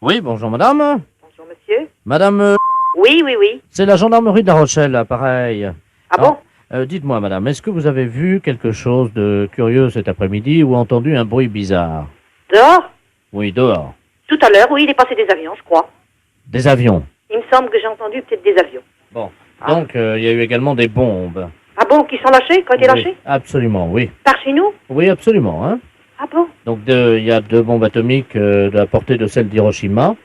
Oui, bonjour madame. Bonjour monsieur. Madame, Oui, oui, oui. c'est la gendarmerie de La Rochelle, là, pareil. Ah bon? Dites-moi madame, est-ce que vous avez vu quelque chose de curieux cet après-midi ou entendu un bruit bizarre? Dehors? Oui, dehors. Tout à l'heure, oui, il est passé des avions, je crois. Des avions. Il me semble que j'ai entendu peut-être des avions. Bon. Ah. Donc, il y a eu également des bombes. Ah bon, qui sont lâchés, qui ont été Oui, lâchés? absolument, oui. Par chez nous? Oui, absolument, hein. Ah bon? Donc, il y a 2 bombes atomiques de la portée de celle d'Hiroshima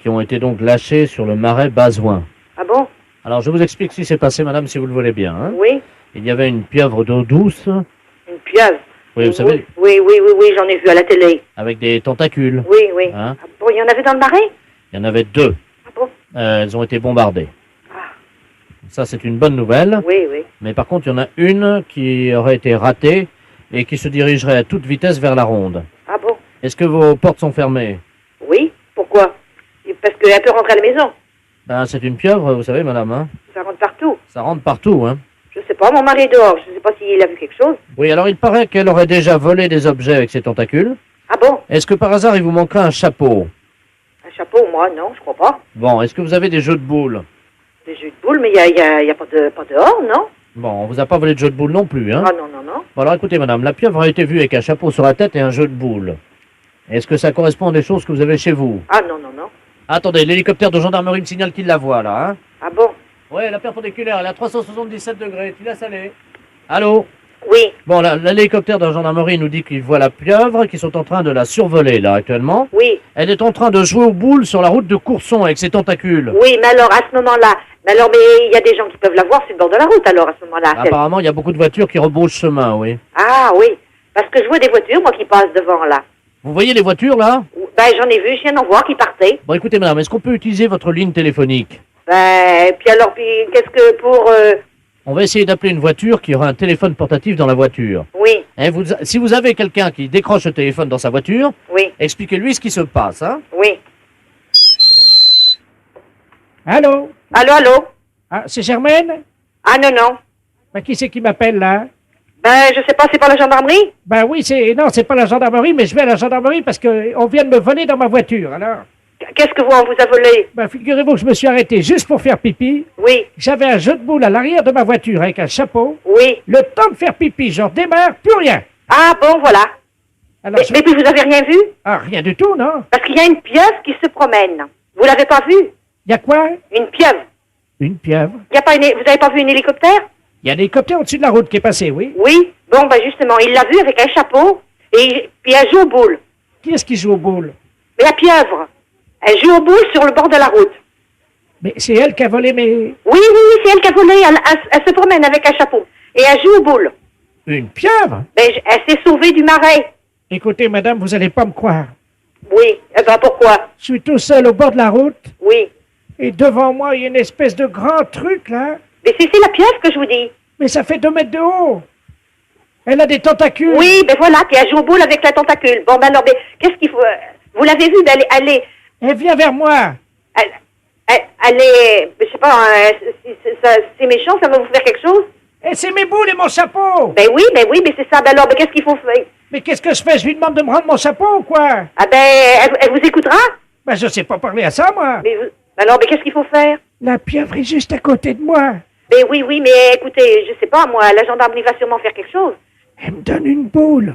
qui ont été donc lâchées sur le marais Bazouin. Ah bon? Alors, je vous explique ce qui s'est passé, madame, si vous le voulez bien, hein. Oui. Il y avait une pieuvre d'eau douce, Une pieuvre. oui, vous savez, Oui, oui, oui, oui, j'en ai vu à la télé. avec des tentacules. Oui, oui. Hein. Ah bon, il y en avait dans le marais? Il y en avait 2. Ah bon? Elles ont été bombardées. Ah. Ça, c'est une bonne nouvelle. Oui, oui. Mais par contre, il y en a une qui aurait été ratée et qui se dirigerait à toute vitesse vers la ronde. Ah bon? Est-ce que vos portes sont fermées? Oui. Pourquoi? Parce qu'elle peut rentrer à la maison. Ben, c'est une pieuvre, vous savez, madame. Hein. Ça rentre partout. Ça rentre partout. Hein. Je sais pas, mon mari est dehors. Je sais pas s'il a vu quelque chose. Oui, alors il paraît qu'elle aurait déjà volé des objets avec ses tentacules. Ah bon? Est-ce que par hasard, il vous manquerait un chapeau? Un chapeau, moi, non, je crois pas. Bon, est-ce que vous avez des jeux de boules? Des jeux de boules, mais il y a pas dehors, non? Bon, on vous a pas volé de jeux de boules non plus, hein? Ah non, non, non. Bon, alors écoutez, madame, la pieuvre a été vue avec un chapeau sur la tête et un jeu de boules. Est-ce que ça correspond à des choses que vous avez chez vous? Ah non, non, non. Attendez, l'hélicoptère de gendarmerie me signale qu'il la voit, là, hein? Ah bon? Ouais, la perpendiculaire, elle est à 377 degrés, tu laisses aller. Allô? Oui. Bon, l'hélicoptère de gendarmerie nous dit qu'il voit la pieuvre, qu'ils sont en train de la survoler, là, actuellement. Oui. Elle est en train de jouer aux boules sur la route de Courson avec ses tentacules. Oui, mais alors, à ce moment-là, mais il y a des gens qui peuvent la voir sur le bord de la route, alors, à ce moment-là. Apparemment, il y a beaucoup de voitures qui rebroussent chemin, oui. Ah oui, parce que je vois des voitures, moi, qui passent devant, là. Vous voyez les voitures, là? Ben, j'en ai vu, je viens d'en voir qui partaient. Bon, écoutez, madame, est-ce qu'on peut utiliser votre ligne téléphonique? Ben, puis alors, puis qu'est-ce que pour... On va essayer d'appeler une voiture qui aura un téléphone portatif dans la voiture. Oui, Hein, si vous avez quelqu'un qui décroche le téléphone dans sa voiture, oui, expliquez-lui ce qui se passe, hein? oui. Allô? Allô, allô? Ah, c'est Germaine? Ah non, non. Ben, qui c'est qui m'appelle, là? Ben, je sais pas, c'est pas la gendarmerie? Ben oui, non, c'est pas la gendarmerie, mais je vais à la gendarmerie parce qu'on vient de me voler dans ma voiture, alors. Qu'est-ce que on vous a volé? Ben, figurez-vous que je me suis arrêté juste pour faire pipi. Oui, J'avais un jeu de boules à l'arrière de ma voiture avec un chapeau. oui. Le temps de faire pipi, je redémarre, plus rien. Ah bon, voilà. Alors, Mais puis vous avez rien vu? Ah, rien du tout, non? Parce qu'il y a une pieuvre qui se promène. Vous l'avez pas vue? Il y a quoi? Une pieuvre. Une pieuvre. Y a pas vous avez pas vu un hélicoptère? Il y a un hélicoptère au-dessus de la route qui est passé, oui. Oui. Bon, ben justement, il l'a vue avec un chapeau et puis elle joue aux boules. Qui est-ce qui joue aux boules? Mais la pieuvre, elle joue aux boules sur le bord de la route. Mais c'est elle qui a volé mes... Oui, oui, oui, c'est elle qui a volé. Elle se promène avec un chapeau et elle joue aux boules. Une pieuvre? Ben, elle s'est sauvée du marais. Écoutez, madame, vous allez pas me croire. Oui. Eh ben, pourquoi? Je suis tout seul au bord de la route. Oui. Et devant moi, il y a une espèce de grand truc, là. Mais c'est la pieuvre que je vous dis. Mais ça fait 2 mètres de haut. Elle a des tentacules. Oui, ben voilà, puis elle joue aux boules avec la tentacule. Bon, ben alors, ben, qu'est-ce qu'il faut... vous l'avez vue, ben, Elle vient vers moi. elle est... Je sais pas, c'est méchant, ça va vous faire quelque chose? Et c'est mes boules et mon chapeau. Ben oui, mais c'est ça. Ben alors, ben, qu'est-ce qu'il faut faire? Mais qu'est-ce que je fais? Je lui demande de me rendre mon chapeau ou quoi? Ah ben, elle vous écoutera? Ben, je sais pas parler à ça, moi. Mais alors, ben, qu'est-ce qu'il faut faire? La pieuvre est juste à côté de moi. Ben oui, mais écoutez, je sais pas, moi, la gendarmerie va sûrement faire quelque chose. Elle me donne une boule.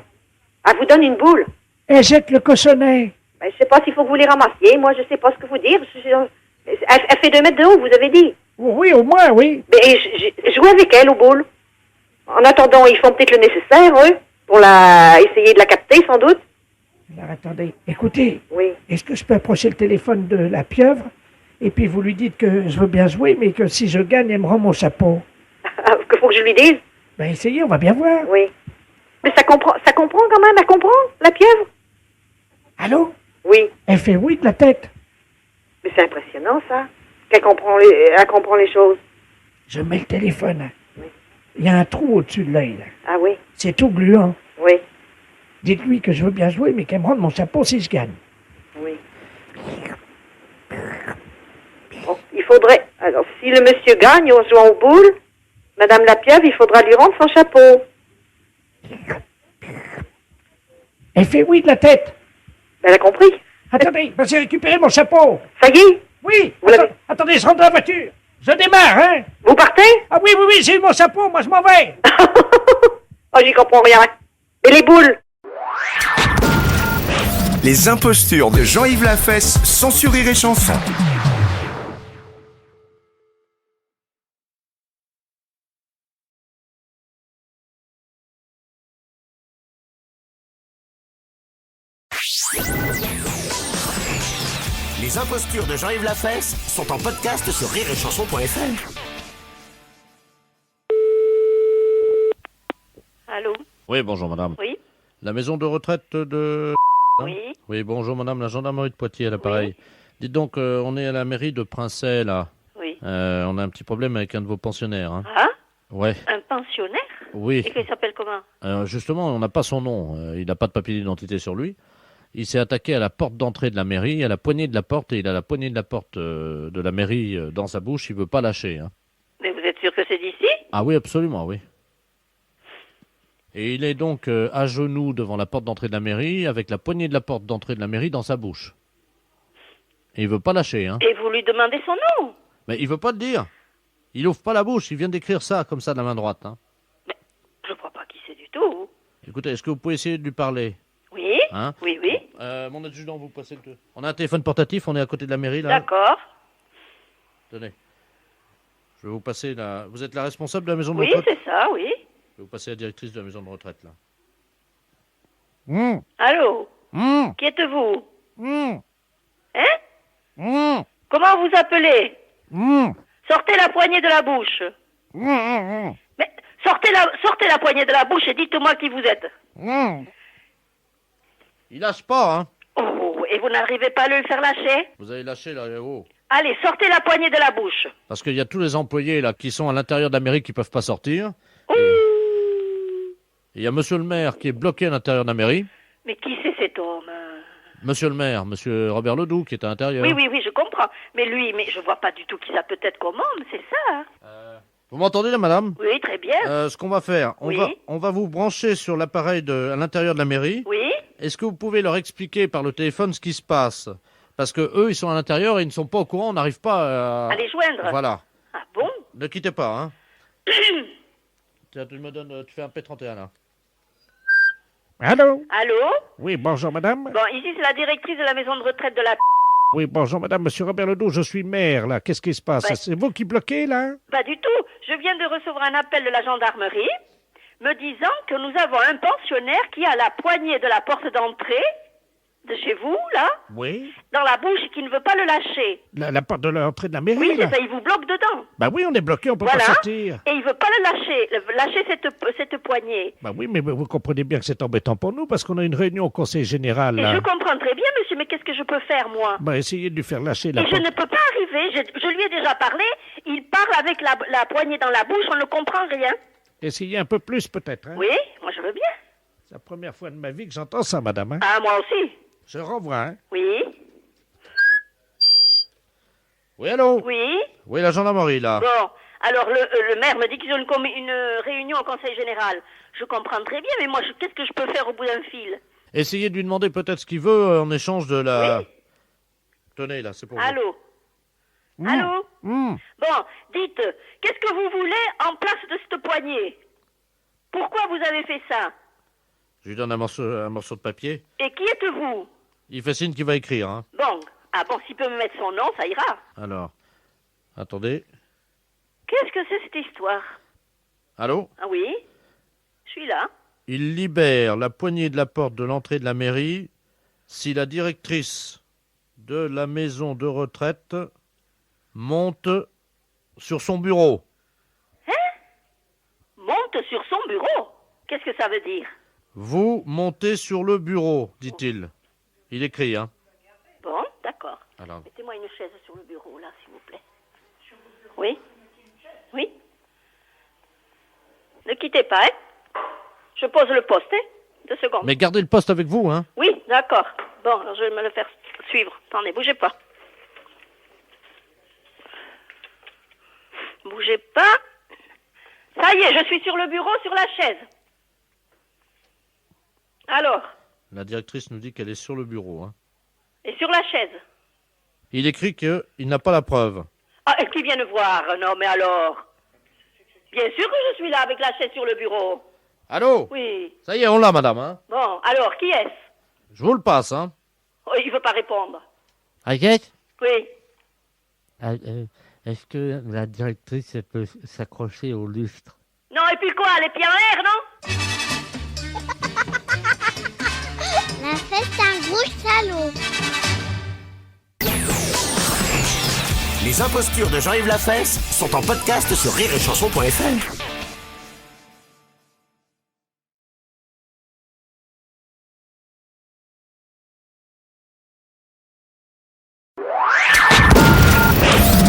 Elle vous donne une boule. Elle jette le cochonnet. Ben, je sais pas s'il faut que vous les ramassiez. Moi, je sais pas ce que vous dire. Elle fait 2 mètres de haut, vous avez dit. Oui, au moins, oui. Ben, je joue avec elle aux boules. En attendant, ils font peut-être le nécessaire, eux, pour essayer de la capter, sans doute. Alors, attendez. Écoutez, Oui. est-ce que je peux approcher le téléphone de la pieuvre? Et puis vous lui dites que je veux bien jouer, mais que si je gagne, elle me rend mon chapeau. Qu'il faut que je lui dise? Ben, essayez, on va bien voir. Oui. Mais ça comprend quand même, elle comprend, la pieuvre? Allô? Oui. Elle fait oui de la tête. Mais c'est impressionnant, ça. Elle comprend les choses. Je mets le téléphone. Oui. Il y a un trou au-dessus de l'œil, là. Ah oui, C'est tout gluant. oui, Dites-lui que je veux bien jouer, mais qu'elle me rende mon chapeau si je gagne. oui. Bon, il faudrait... Alors, si le monsieur gagne en jouant aux boules, Madame la pieuvre, il faudra lui rendre son chapeau. Elle fait oui de la tête. Elle a compris. Attendez, j'ai récupéré mon chapeau. Ça y est? Oui, Vous l'avez- attendez, je rentre dans la voiture. Je démarre, hein. Vous partez? Ah oui, j'ai eu mon chapeau, moi je m'en vais. Oh, j'y comprends rien. Et les boules? Les impostures de Jean-Yves Lafesse, sans Rire et Chanson. Les impostures de Jean-Yves Lafesse sont en podcast sur rireetchanson.fr. Allô? Oui, bonjour madame. Oui? La maison de retraite de... Oui? Oui, bonjour madame, la gendarmerie de Poitiers à l'appareil. Dites donc, on est à la mairie de Princey, là. Oui. On a un petit problème avec un de vos pensionnaires. Hein. Ah? Ouais, Un pensionnaire? oui. Et qu'il s'appelle comment? Justement, on n'a pas son nom. Il n'a pas de papier d'identité sur lui. Il s'est attaqué à la porte d'entrée de la mairie, à la poignée de la porte, et il a la poignée de la porte de la mairie dans sa bouche. Il veut pas lâcher. Hein. Mais vous êtes sûr que c'est d'ici? Ah oui, absolument, oui. Et il est donc à genoux devant la porte d'entrée de la mairie, avec la poignée de la porte d'entrée de la mairie dans sa bouche. Et il veut pas lâcher. Hein. Et vous lui demandez son nom? Mais il veut pas le dire. Il ouvre pas la bouche. Il vient d'écrire ça, comme ça, de la main droite. Hein. Je vois pas qui c'est du tout. Écoutez, est-ce que vous pouvez essayer de lui parler? Oui? Hein? Oui, oui. Mon adjudant, vous passez le... On a un téléphone portatif, on est à côté de la mairie, là. D'accord. Tenez. Je vais vous passer la... Vous êtes la responsable de la maison de Oui, retraite? c'est ça, oui. Je vais vous passer la directrice de la maison de retraite, là. Allô? Qui êtes-vous? Hein? Comment vous appelez? Sortez la poignée de la bouche. Mais sortez la poignée de la bouche et dites-moi qui vous êtes. Il lâche pas, hein. Oh, et vous n'arrivez pas à le faire lâcher? Vous avez lâché, là, oh. Allez, sortez la poignée de la bouche. Parce qu'il y a tous les employés, là, qui sont à l'intérieur de la mairie qui peuvent pas sortir. Ouh. Et il y a monsieur le maire qui est bloqué à l'intérieur de la mairie. Mais qui c'est cet homme? Monsieur le maire, monsieur Robert Ledoux, qui est à l'intérieur. Oui, je comprends. Mais lui, je vois pas du tout qui ça peut être comme homme, c'est ça? Vous m'entendez, là, madame? Oui, très bien. Ce qu'on va faire, Oui. on va vous brancher sur l'appareil à l'intérieur de la mairie. Oui? Est-ce que vous pouvez leur expliquer par le téléphone ce qui se passe? Parce que eux, ils sont à l'intérieur et ils ne sont pas au courant, on n'arrive pas à... À les joindre? Voilà. Ah bon? Ne quittez pas, hein. Tiens, tu fais un P31, là. Allô? Allô? Oui, bonjour madame. Bon, ici c'est la directrice de la maison de retraite de la... Oui, bonjour madame, monsieur Robert Ledoux, je suis maire, là. Qu'est-ce qui se passe? Ouais. C'est vous qui bloquez, là? Pas du tout. Je viens de recevoir un appel de la gendarmerie me disant que nous avons un pensionnaire qui a la poignée de la porte d'entrée de chez vous, là, Oui. dans la bouche et qui ne veut pas le lâcher. La porte de l'entrée de la mairie, Oui, là? c'est ça, il vous bloque dedans. Bah oui, on est bloqué, on peut Voilà. pas sortir. Et il veut pas le lâcher cette poignée. Bah oui, mais vous comprenez bien que c'est embêtant pour nous, parce qu'on a une réunion au conseil général, Et là. je comprends très bien, monsieur, mais qu'est-ce que je peux faire, moi? Bah essayez de lui faire lâcher la Et je porte. ne peux pas arriver, je lui ai déjà parlé, il parle avec la poignée dans la bouche, on ne comprend rien. Essayez un peu plus, peut-être, hein? Oui, moi je veux bien. C'est la première fois de ma vie que j'entends ça, madame, hein? Ah, moi aussi. Je renvoie, hein? Oui, Oui, allô? oui. Oui, la gendarmerie, là. Bon, alors le maire me dit qu'ils ont une réunion au conseil général. Je comprends très bien, mais moi, qu'est-ce que je peux faire au bout d'un fil? Essayez de lui demander peut-être ce qu'il veut en échange de la... Oui. Tenez, là, c'est pour vous. Allô? Allô? Bon, dites, qu'est-ce que vous voulez en place de cette poignée? Pourquoi vous avez fait ça? Je lui donne un morceau de papier. Et qui êtes-vous? Il fait signe qu'il va écrire, hein. Bon, s'il peut me mettre son nom, ça ira. Alors, attendez. Qu'est-ce que c'est cette histoire? Allô? Ah oui? Je suis là. Il libère la poignée de la porte de l'entrée de la mairie si la directrice de la maison de retraite monte sur son bureau. Monte sur son bureau. Qu'est-ce que ça veut dire? Vous montez sur le bureau, dit-il. Il écrit, hein. Bon, d'accord. Alors, Mettez-moi une chaise sur le bureau, là, s'il vous plaît. Oui? Oui? Ne quittez pas, hein? Je pose le poste, hein? 2 secondes. mais gardez le poste avec vous, hein. Oui, d'accord. Bon, alors je vais me le faire suivre. Attendez, bougez pas. Bougez pas. Ça y est, je suis sur le bureau, sur la chaise. Alors? La directrice nous dit qu'elle est sur le bureau, hein. Et sur sur la chaise. Il écrit qu'il n'a pas la preuve. Ah, et qui vienne voir? Non, mais alors? Bien sûr que je suis là avec la chaise sur le bureau. Allô? Oui. Ça y est, on l'a, madame, hein? Bon, alors, qui est-ce? Je vous le passe, hein? Oh, il veut pas répondre. Agathe, Oui. est-ce que la directrice elle peut s'accrocher au lustre? Non, et puis quoi? Les pieds en l'air, non? La fête d'un gros salaud. Les impostures de Jean-Yves Lafesse sont en podcast sur rireetchanson.fr.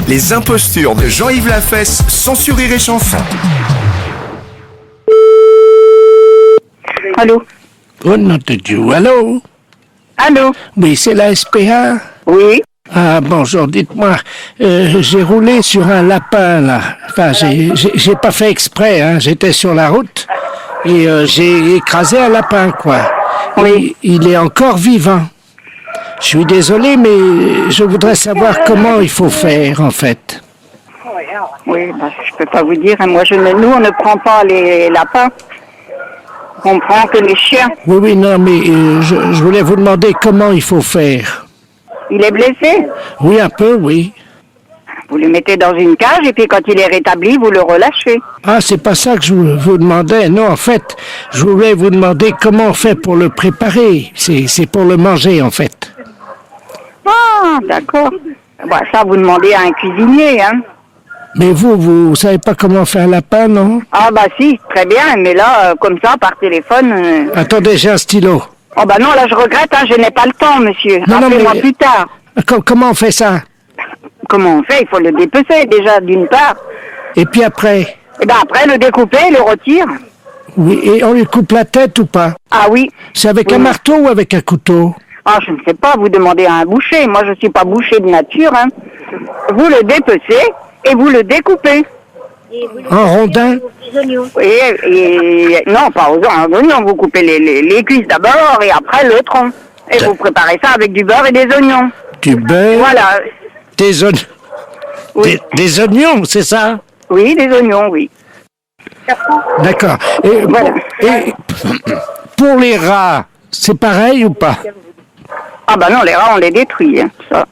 Les impostures de Jean-Yves Lafesse sont sur Rire et Chanson. Allô? Oh, nom de Dieu, allô? Allô? Oui, c'est la SPA? Oui. Ah, bonjour, dites-moi, j'ai roulé sur un lapin, là. Enfin, j'ai pas fait exprès, hein, j'étais sur la route, et j'ai écrasé un lapin, quoi. Oui. Et il est encore vivant. Je suis désolé, mais je voudrais savoir comment il faut faire, en fait. Oui, bah, je peux pas vous dire. Hein. Moi, nous, on ne prend pas les lapins. On prend que les chiens. Oui, oui, non, mais je voulais vous demander comment il faut faire. Il est blessé. Oui, un peu, oui. Vous le mettez dans une cage et puis quand il est rétabli, vous le relâchez. Ah, c'est pas ça que je vous demandais. Non, en fait, je voulais vous demander comment on fait pour le préparer. C'est pour le manger, en fait. Ah, d'accord. Bah, ça, vous demandez à un cuisinier, hein. Mais vous savez pas comment faire un lapin, non? Ah, bah si, très bien. Mais là, comme ça, par téléphone... Attendez, j'ai un stylo. Oh, bah non, là, je regrette, hein, je n'ai pas le temps, monsieur. Non, Appelez-moi mais- plus tard. Comment on fait ça? Comment on fait? Il faut le dépecer, déjà, d'une part. Et puis après? Et ben après, le découper, le retire. Oui, et on lui coupe la tête ou pas? Ah oui. C'est avec Oui. un marteau ou avec un couteau? Ah, je ne sais pas, vous demandez à un boucher. Moi, je suis pas boucher de nature, hein. Vous le dépecez et vous le découpez. En rondins? Et non, pas aux oignons. Vous coupez les cuisses d'abord et après le tronc. Et vous préparez ça avec du beurre et des oignons. Du beurre? Voilà. Des oignons? Oui. Des oignons, c'est ça? Oui, des oignons, oui. D'accord. Et, Voilà. et pour les rats, c'est pareil ou pas? Ah bah non, les rats, on les détruit, hein, ça.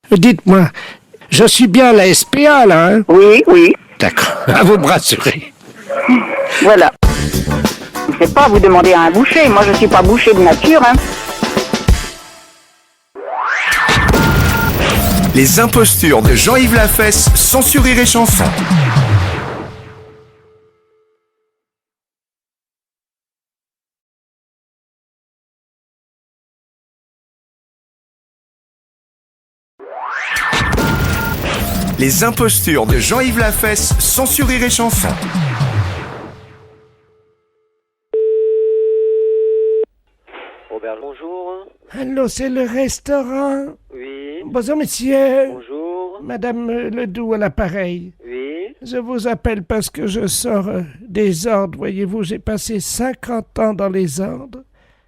Dites-moi, je suis bien à la SPA, là, hein? Oui, oui. D'accord, à vous me rassurer. Voilà. Je ne sais pas, vous demandez à un boucher. Moi, je suis pas boucher de nature, hein. Les impostures de Jean-Yves Lafesse sont sur Rire et Chanson. Les impostures de Jean-Yves Lafesse sont sur Rire et Chanson. Robert, bonjour. Allô, c'est le restaurant? Oui. Bonjour, monsieur. Bonjour. Madame Ledoux à l'appareil. Oui. Je vous appelle parce que je sors des ordres. Voyez-vous, j'ai passé 50 ans dans les ordres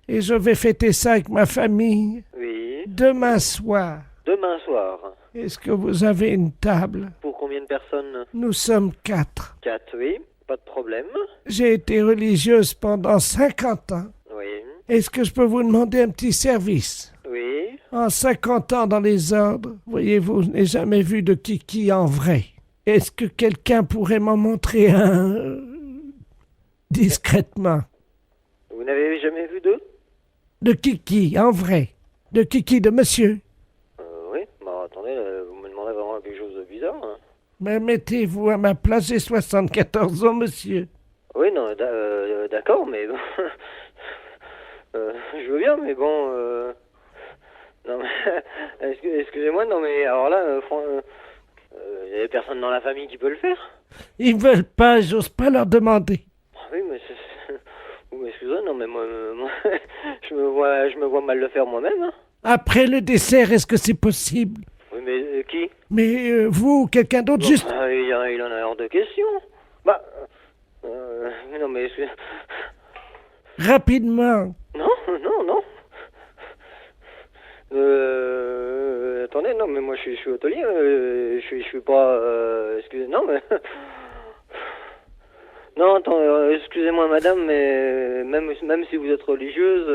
et je vais fêter ça avec ma famille Oui. demain soir. Demain soir. Est-ce que vous avez une table? Pour combien de personnes? Nous sommes 4. 4, oui. Pas de problème. J'ai été religieuse pendant 50 ans. Oui. Est-ce que je peux vous demander un petit service? Oui. En 50 ans dans les ordres, voyez-vous, je n'ai jamais vu de kiki en vrai. Est-ce que quelqu'un pourrait m'en montrer un discrètement? Vous n'avez jamais vu deux? De kiki, en vrai. De kiki de monsieur. Oui. Bah attendez, vous me demandez vraiment quelque chose de bizarre. Hein. Mais mettez-vous à ma place, j'ai 74 ans, monsieur. Oui, non, d'accord, mais bon... je veux bien, mais bon... Non, mais... Excusez-moi, non, mais alors là, il y a personne dans la famille qui peut le faire? Ils veulent pas, j'ose pas leur demander. Oui, mais oui, excusez-moi, non, mais moi je me vois mal le faire moi-même. Hein. Après le dessert, est-ce que c'est possible? Oui, mais qui? Mais vous, quelqu'un d'autre, juste... Il en a hors de question. Bah... non, mais... Rapidement. Non. attendez, non, mais moi je suis hôtelier, je suis pas... excusez, non, mais... Non, attends, excusez-moi madame, mais même si vous êtes religieuse,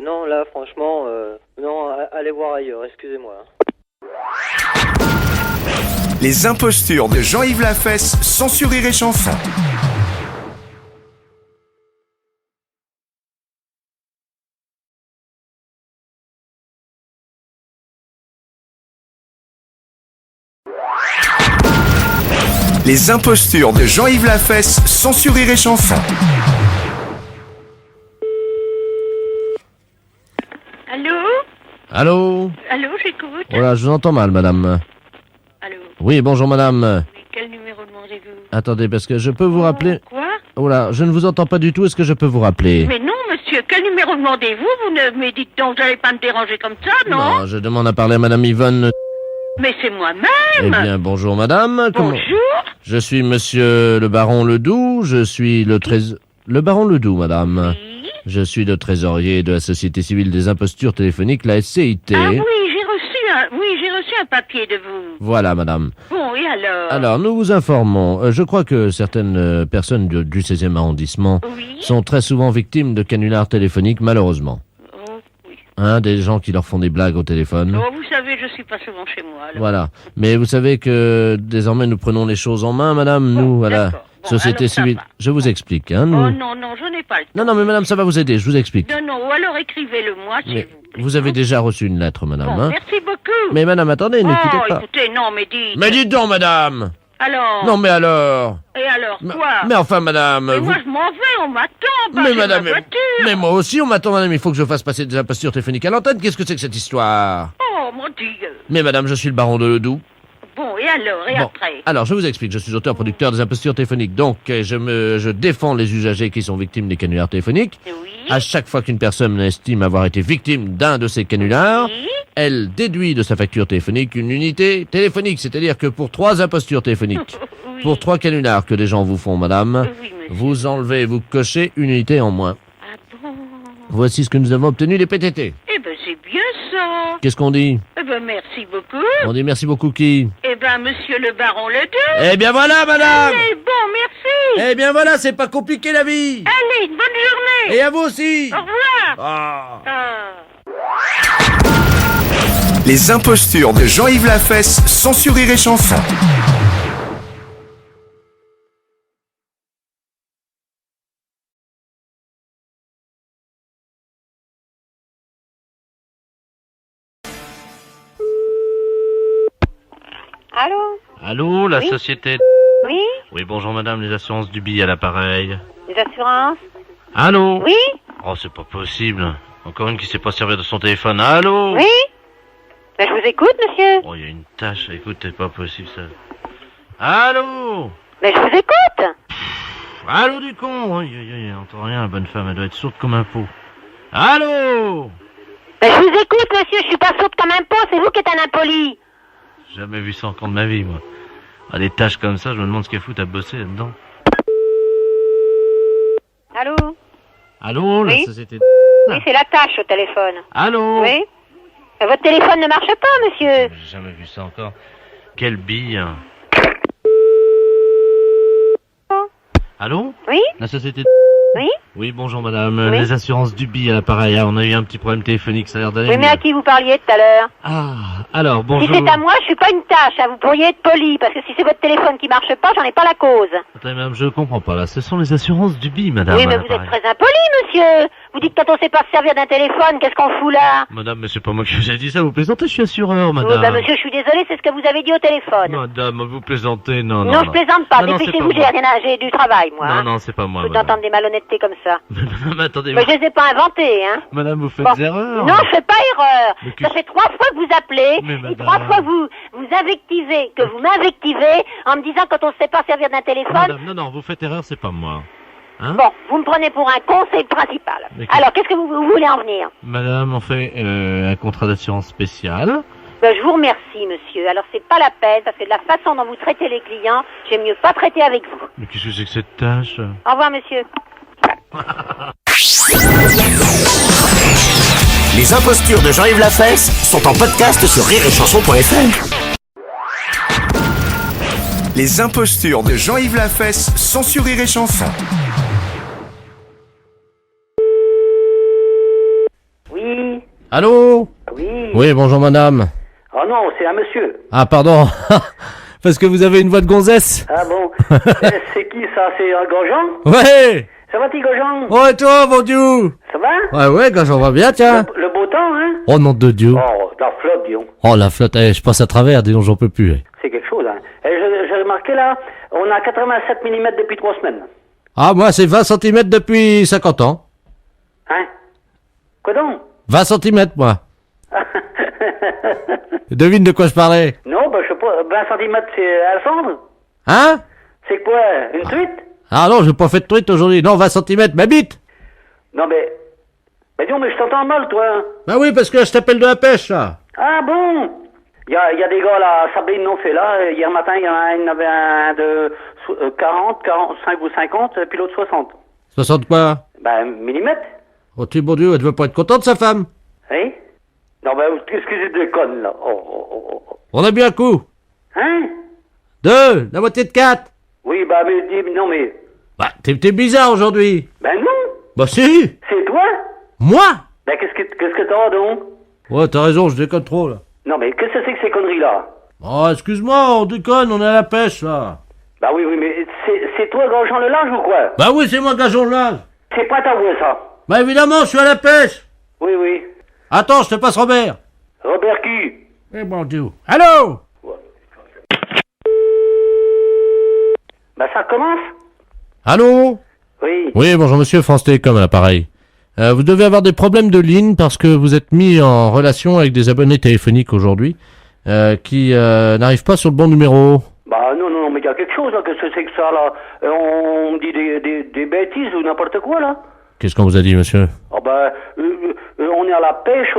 non, là, franchement, non, allez voir ailleurs, excusez-moi. Les impostures de Jean-Yves Lafesse, sans sur Rire et Chanson. Les impostures de Jean-Yves Lafesse, sans sur Rire et Chanson. Allô? Allô? Allô, j'écoute. Voilà, je vous entends mal, madame. Allô? Oui, bonjour, madame. Oui, quel numéro demandez-vous? Attendez, parce que je peux vous rappeler... Quoi? Oh là, je ne vous entends pas du tout, est-ce que je peux vous rappeler? Mais non, monsieur, quel numéro demandez-vous? Vous ne me dites donc, vous n'allez pas me déranger comme ça, non? Non, je demande à parler à madame Yvonne. Mais c'est moi-même. Eh bien, bonjour, madame. Bonjour. Je suis monsieur le baron Ledoux, je suis le Le baron Ledoux, madame. Oui. Je suis le trésorier de la Société civile des impostures téléphoniques, la SCIT. Ah oui, j'ai reçu un papier de vous. Voilà, madame. Bon, et alors? Alors, nous vous informons. Je crois que certaines personnes du 16e arrondissement Oui. sont très souvent victimes de canulars téléphoniques, malheureusement. Oh, oui. Hein, des gens qui leur font des blagues au téléphone. Oh, vous savez, je suis pas souvent chez moi, alors. Voilà. Mais vous savez que désormais nous prenons les choses en main, madame, nous, à la d'accord. Bon, Société alors, ça civile. va. Je vous explique, hein, nous. Oh non, je n'ai pas le temps. Non, mais madame, ça va vous aider, je vous explique. Non, ou alors écrivez-le-moi, s'il Mais vous plaît. vous avez déjà reçu une lettre, madame, Bon, hein. merci beaucoup. Mais madame, attendez, ne quittez pas. Écoutez, non, mais dites. Mais dites donc, madame. Alors? Non, mais alors. Et alors, quoi? Mais enfin, madame. Mais vous... moi, je m'en vais, on m'attend, Mais madame, ma voiture. mais moi aussi, on m'attend, madame. Il faut que je fasse passer des impostures téléphoniques à l'antenne. Qu'est-ce que c'est que cette histoire? Oh, mon Dieu. Mais madame, je suis le baron de Ledoux. Bon, et alors, et Bon, après? alors, je vous explique. Je suis auteur-producteur des impostures téléphoniques. Donc, je défends les usagers qui sont victimes des canulars téléphoniques. Oui. À chaque fois qu'une personne estime avoir été victime d'un de ces canulars, Oui. elle déduit de sa facture téléphonique une unité téléphonique. C'est-à-dire que pour 3 impostures téléphoniques, Oui. pour 3 canulars que les gens vous font, madame, Oui, monsieur. vous enlevez, vous cochez une unité en moins. Ah bon? Voici ce que nous avons obtenu des PTT. Eh ben, c'est bien ça. Qu'est-ce qu'on dit? Eh ben, merci beaucoup. On dit merci beaucoup qui? Eh ben, monsieur le baron Ledoux. Eh bien voilà, madame! Allez, bon, merci. Eh bien voilà, c'est pas compliqué la vie! Allez, une bonne journée. Et à vous aussi! Au revoir. Ah. Ah. Les impostures de Jean-Yves Lafesse, sans sur Rire et Chanson. Allô? Allô, la Oui. société... Oui? Oui, bonjour madame, les assurances du billet à l'appareil. Les assurances? Allô? Oui? Oh, c'est pas possible. Encore une qui sait pas servir de son téléphone. Allô? Oui? Ben, je vous écoute, monsieur. Oh, il y a une tâche. Écoute, c'est pas possible ça. Allô? Ben, je vous écoute. Allô du con? Aïe, aïe, aïe, elle entend rien, la bonne femme, elle doit être sourde comme un pot. Allô? Ben, je vous écoute, monsieur, je suis pas sourde comme un pot, c'est vous qui êtes un impoli. J'ai jamais vu ça encore de ma vie, moi. Ah, des tâches comme ça, je me demande ce qu'elle fout à bosser là-dedans. Allô? Allô, la Oui. société... Oui, c'est la tâche au téléphone. Allô? Oui? Votre téléphone ne marche pas, monsieur. J'ai jamais vu ça encore. Quelle bille. Allô? Oui? La société... Oui? Oui, bonjour madame. Oui. Les assurances du billet à l'appareil. Ah, on a eu un petit problème téléphonique, ça a l'air d'aller Oui, mais mieux. à qui vous parliez tout à l'heure? Ah, alors, Si bonjour. c'est à moi, je suis pas une tâche, hein. Vous pourriez être poli, parce que si c'est votre téléphone qui marche pas, j'en ai pas la cause. Attendez, madame, je comprends pas, là. Ce sont les assurances du billet, madame. Oui, à mais vous êtes l'appareil. très impoli, monsieur. Vous dites quand on sait pas se servir d'un téléphone, qu'est-ce qu'on fout là? Madame, mais c'est pas moi qui vous ai dit ça, vous plaisantez, je suis assureur, Oui, madame. bah, monsieur, je suis désolé, c'est ce que vous avez dit au téléphone. Madame, vous plaisantez, non, Non, je plaisante pas. Non, non, c'est Dépêchez-vous, pas j'ai moi. rien à, j'ai du travail, moi. Non, hein. non, c'est pas moi, Faut madame. d'entendre des malhonnêtetés comme ça. Mais madame, attendez, Mais je les ai pas inventées, hein. madame, vous faites Bon. erreur. Non, je fais pas erreur. Mais Ça fait 3 fois que vous appelez, Mais et madame. 3 fois que vous invectivez, que vous m'invectivez, en me disant quand on sait pas servir d'un téléphone. Madame, non, vous faites erreur, c'est pas moi. Hein? Bon, vous me prenez pour un con, c'est le principal. Mais qu'est-ce- Alors, qu'est-ce que vous voulez en venir? Madame, on fait un contrat d'assurance spécial. Ben, je vous remercie, monsieur. Alors, c'est pas la peine, parce que de la façon dont vous traitez les clients, j'aime mieux pas traiter avec vous. Mais qu'est-ce que c'est que cette tâche? Au revoir, monsieur. Les impostures de Jean-Yves Lafesse sont en podcast sur rireetchanson.fr. Les impostures de Jean-Yves Lafesse sont sur Rire et Chanson. Oui, Allô? oui. Oui, bonjour madame. Oh non, c'est un monsieur. Ah, pardon. Parce que vous avez une voix de gonzesse. Ah bon. C'est qui ça? C'est un Grosjean? Ouais. Ça va, petit Grosjean? Oh, et toi, mon Dieu? Ça va? Ouais, quand j'en vois bien, tiens. Le beau temps, hein? Oh, nom de Dieu. Oh, la flotte, dis donc. Oh, la flotte, je passe à travers, dis donc, j'en peux plus. C'est quelque chose, hein. J'ai remarqué là, on a 87 mm depuis 3 semaines. Ah, moi, c'est 20 cm depuis 50 ans. Hein? Quoi donc? 20 cm, moi. Devine de quoi je parlais. Non, bah je sais pas, 20 cm c'est Alexandre? Hein? C'est quoi? Une truite? Ah non, j'ai pas fait de truite aujourd'hui. Non, 20 cm, ma bite. Non mais... Mais dis donc, mais je t'entends mal, toi. Bah oui, parce que je t'appelle de la pêche, là. Ah bon? Il y a des gars là, Sabine non fait là, hier matin il y en avait un de 40, 45 ou 50, puis l'autre 60. 60 quoi? Ben, millimètres? Oh, tu bon Dieu, elle devait pas être contente, sa femme. Hein? Non ben, qu'est-ce que c'est de conne là? Oh. On a bien un coup. Hein? 2, la moitié de 4. Oui, bah mais dis, non mais... Bah, t'es bizarre aujourd'hui. Ben non! Bah si. C'est toi? Moi? Ben qu'est-ce que t'as donc? Ouais, t'as raison, je déconne trop, là. Non mais qu'est-ce que c'est que ces conneries là? Oh, excuse-moi, on déconne, on est à la pêche, là. Bah oui, mais c'est toi Grosjean le Large ou quoi? Bah oui, c'est moi, Gageon le Large. C'est pas ta voix ça? Bah évidemment, je suis à la pêche. Oui. Attends, je te passe Robert. Robert qui? Eh bon Dieu. Allô? Bah ça commence? Allô? Oui. Oui, bonjour monsieur, France Télécom à l'appareil. Vous devez avoir des problèmes de ligne parce que vous êtes mis en relation avec des abonnés téléphoniques aujourd'hui qui n'arrivent pas sur le bon numéro. Bah non, mais il y a quelque chose là, qu'est-ce que c'est que ça là? On me dit des bêtises ou n'importe quoi là? Qu'est-ce qu'on vous a dit, monsieur? Ah bah, on est à la pêche,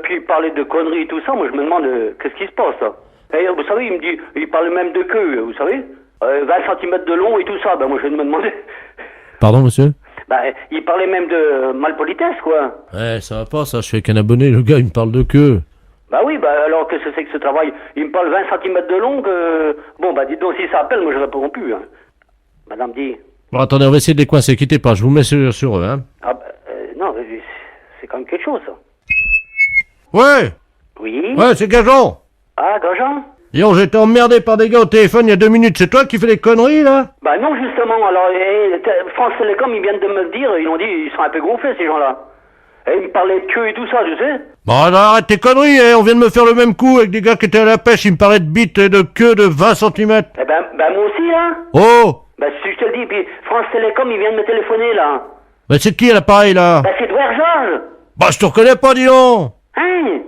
puis parler de conneries et tout ça, moi je me demande qu'est-ce qui se passe là? Et vous savez, il parle même de queue, vous savez? 20 cm de long et tout ça, bah moi je me demandais... Pardon, monsieur? Bah, il parlait même de malpolitesse, quoi. Ouais, ça va pas, ça, je suis avec un abonné, le gars, il me parle de queue. Bah oui, bah alors qu'est-ce que c'est que ce travail? Il me parle 20 cm de long, Bon, bah dites donc, si ça appelle, moi je réponds plus, hein. Madame dit... Bon, attendez, on va essayer de les coincer, quittez pas, je vous mets sur eux, hein. Ah bah, non, c'est quand même quelque chose, ça. Ouais! Oui? Ouais, c'est Gageon! Ah, Grosjean? Yo, j'étais emmerdé par des gars au téléphone il y a 2 minutes, c'est toi qui fais des conneries, là? Bah non, justement, alors, France Télécom, ils viennent de me le dire, ils ont dit, ils sont un peu gonflés, ces gens-là. Et ils me parlaient de queue et tout ça, tu sais. Bon, alors arrête tes conneries, on vient de me faire le même coup avec des gars qui étaient à la pêche, ils me parlaient de bites et de queue de 20 cm. Eh ben, moi aussi, là. Oh! Bah, si je te le dis, puis France Télécom, ils viennent me téléphoner, là. Bah c'est qui à l'appareil, là? Bah, c'est Edouard Georges. Bah je te reconnais pas, dis donc! Hein?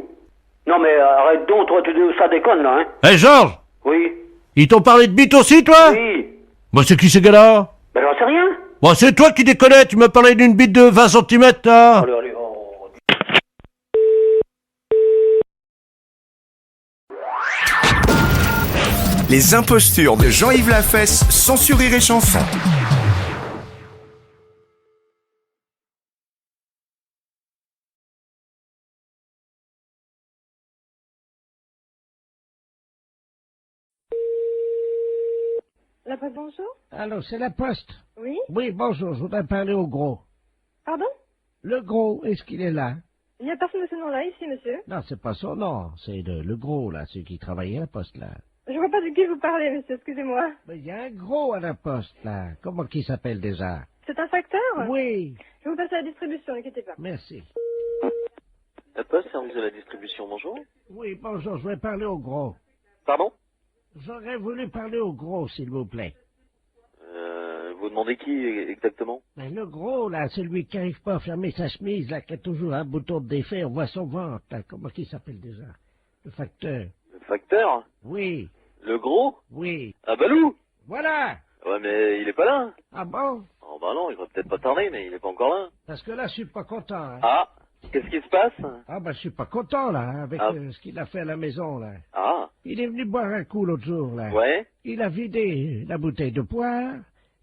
Non, mais arrête donc, toi, ça déconne, là, hein. Hé, Georges! Oui. Ils t'ont parlé de bites aussi, toi? Oui. Bah c'est qui ces gars-là? Ben, j'en sais rien. Bah c'est toi qui déconnais, tu m'as parlé d'une bite de 20 cm, là! Allez, Les impostures de Jean-Yves Lafesse sont sur Rire et Chanson. La poste, bonjour? Allô, c'est la poste. Oui? Oui, bonjour, je voudrais parler au gros. Pardon? Le gros, est-ce qu'il est là? Il n'y a personne de ce nom-là ici, monsieur. Non, c'est pas son nom, c'est le gros, là, celui qui travaillait à la poste, là. Je vois pas de qui vous parlez, monsieur, excusez-moi. Mais il y a un gros à la poste, là. Comment qu'il s'appelle déjà? C'est un facteur? Oui, Je vais vous passer à la distribution, n'inquiétez pas. merci. La poste, service de la distribution, bonjour. Oui, bonjour, je voudrais parler au gros. Pardon? J'aurais voulu parler au gros, s'il vous plaît. Vous demandez qui exactement? Mais le gros, là, celui qui n'arrive pas à fermer sa chemise, là, qui a toujours un bouton de défait, on voit son ventre, là. Comment qu'il s'appelle déjà? Le facteur. Le facteur? Oui, Le gros? oui. Ah, Balou? Voilà! Ouais, mais il est pas là. Ah bon? Oh, bah non, il va peut-être pas tarder, mais il est pas encore là. Parce que là, je suis pas content, hein. Ah, qu'est-ce qui se passe? Ah, bah, je suis pas content, là, hein, avec ce qu'il a fait à la maison, là. Ah, Il est venu boire un coup l'autre jour, là. ouais? Il a vidé la bouteille de poire,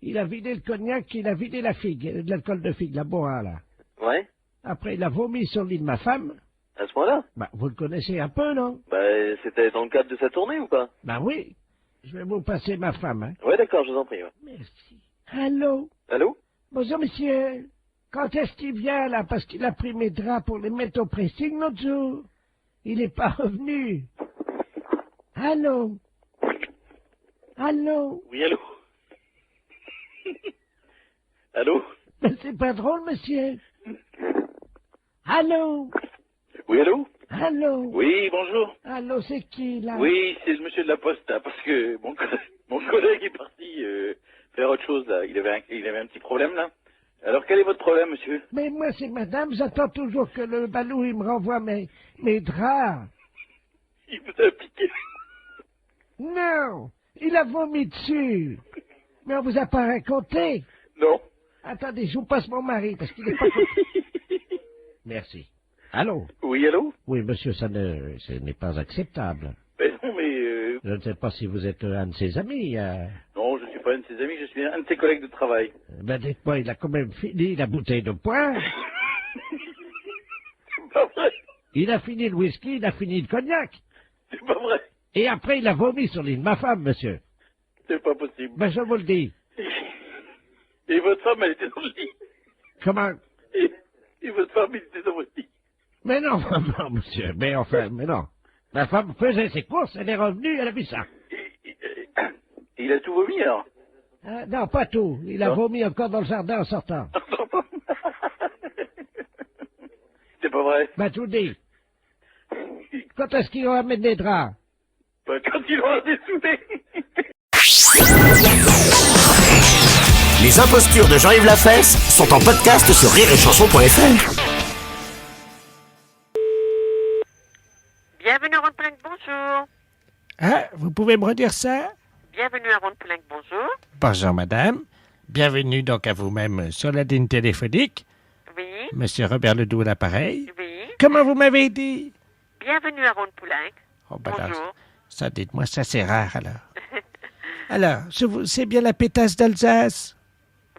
il a vidé le cognac, il a vidé la figue, de l'alcool de figue, la boa, là. Ouais? Après, il a vomi sur le lit de ma femme. À ce point-là? Bah, vous le connaissez un peu, non? Bah, c'était dans le cadre de sa tournée ou pas? Bah oui. Je vais vous passer ma femme, hein. Ouais, d'accord, je vous en prie. Ouais. Merci. Allô? Allô? Bonjour, monsieur. Quand est-ce qu'il vient, là? Parce qu'il a pris mes draps pour les mettre au pressing l'autre jour. Il n'est pas revenu. Allô? Allô? Oui, allô? Allô? Mais c'est pas drôle, monsieur. Allô? Oui, allô? Allô? Oui, bonjour. Allô, c'est qui, là? Oui, c'est le monsieur de la poste, là, parce que mon collègue est parti faire autre chose, là. Il avait un petit problème, là. Alors, quel est votre problème, monsieur? Mais moi, c'est madame, j'attends toujours que le balou, il me renvoie mes draps. Il vous a piqué. Non, il a vomi dessus. Mais on vous a pas raconté. Non. Attendez, je vous passe mon mari, parce qu'il n'est pas content. Merci. Allô? Oui, allô? Oui, monsieur, ce n'est pas acceptable. Mais non, mais... Je ne sais pas si vous êtes un de ses amis. Non, je ne suis pas un de ses amis, je suis un de ses collègues de travail. Ben, dites-moi, il a quand même fini la bouteille de poing. C'est pas vrai. Il a fini le whisky, il a fini le cognac. C'est pas vrai. Et après, il a vomi sur l'île de ma femme, monsieur. C'est pas possible. Ben, je vous le dis. Et votre femme, elle était dans le lit. Comment? Et votre femme, elle était dans votre lit. Mais non, non, monsieur, mais enfin, mais non. Ma femme faisait ses courses, elle est revenue, elle a vu ça. Il a tout vomi, alors? Non, pas tout. Il a vomi encore dans le jardin en sortant. C'est pas vrai? Ben, tout dit. Quand est-ce qu'ils vont amener des draps? Ben, quand ils vont dessoudé. Les impostures de Jean-Yves Lafesse sont en podcast sur rireetchanson.fr. Bienvenue à Ronde-Poulenc, bonjour. Ah, vous pouvez me redire ça? Bienvenue à Ronde-Poulenc, bonjour. Bonjour, madame. Bienvenue donc à vous-même sur la ligne téléphonique. Oui. Monsieur Robert Ledoux à l'appareil. Oui. Comment vous m'avez dit? Bienvenue à Ronde-Poulenc. Oh, ben bonjour. alors, ça, dites-moi, ça c'est rare alors. Alors, c'est bien la pétasse d'Alsace?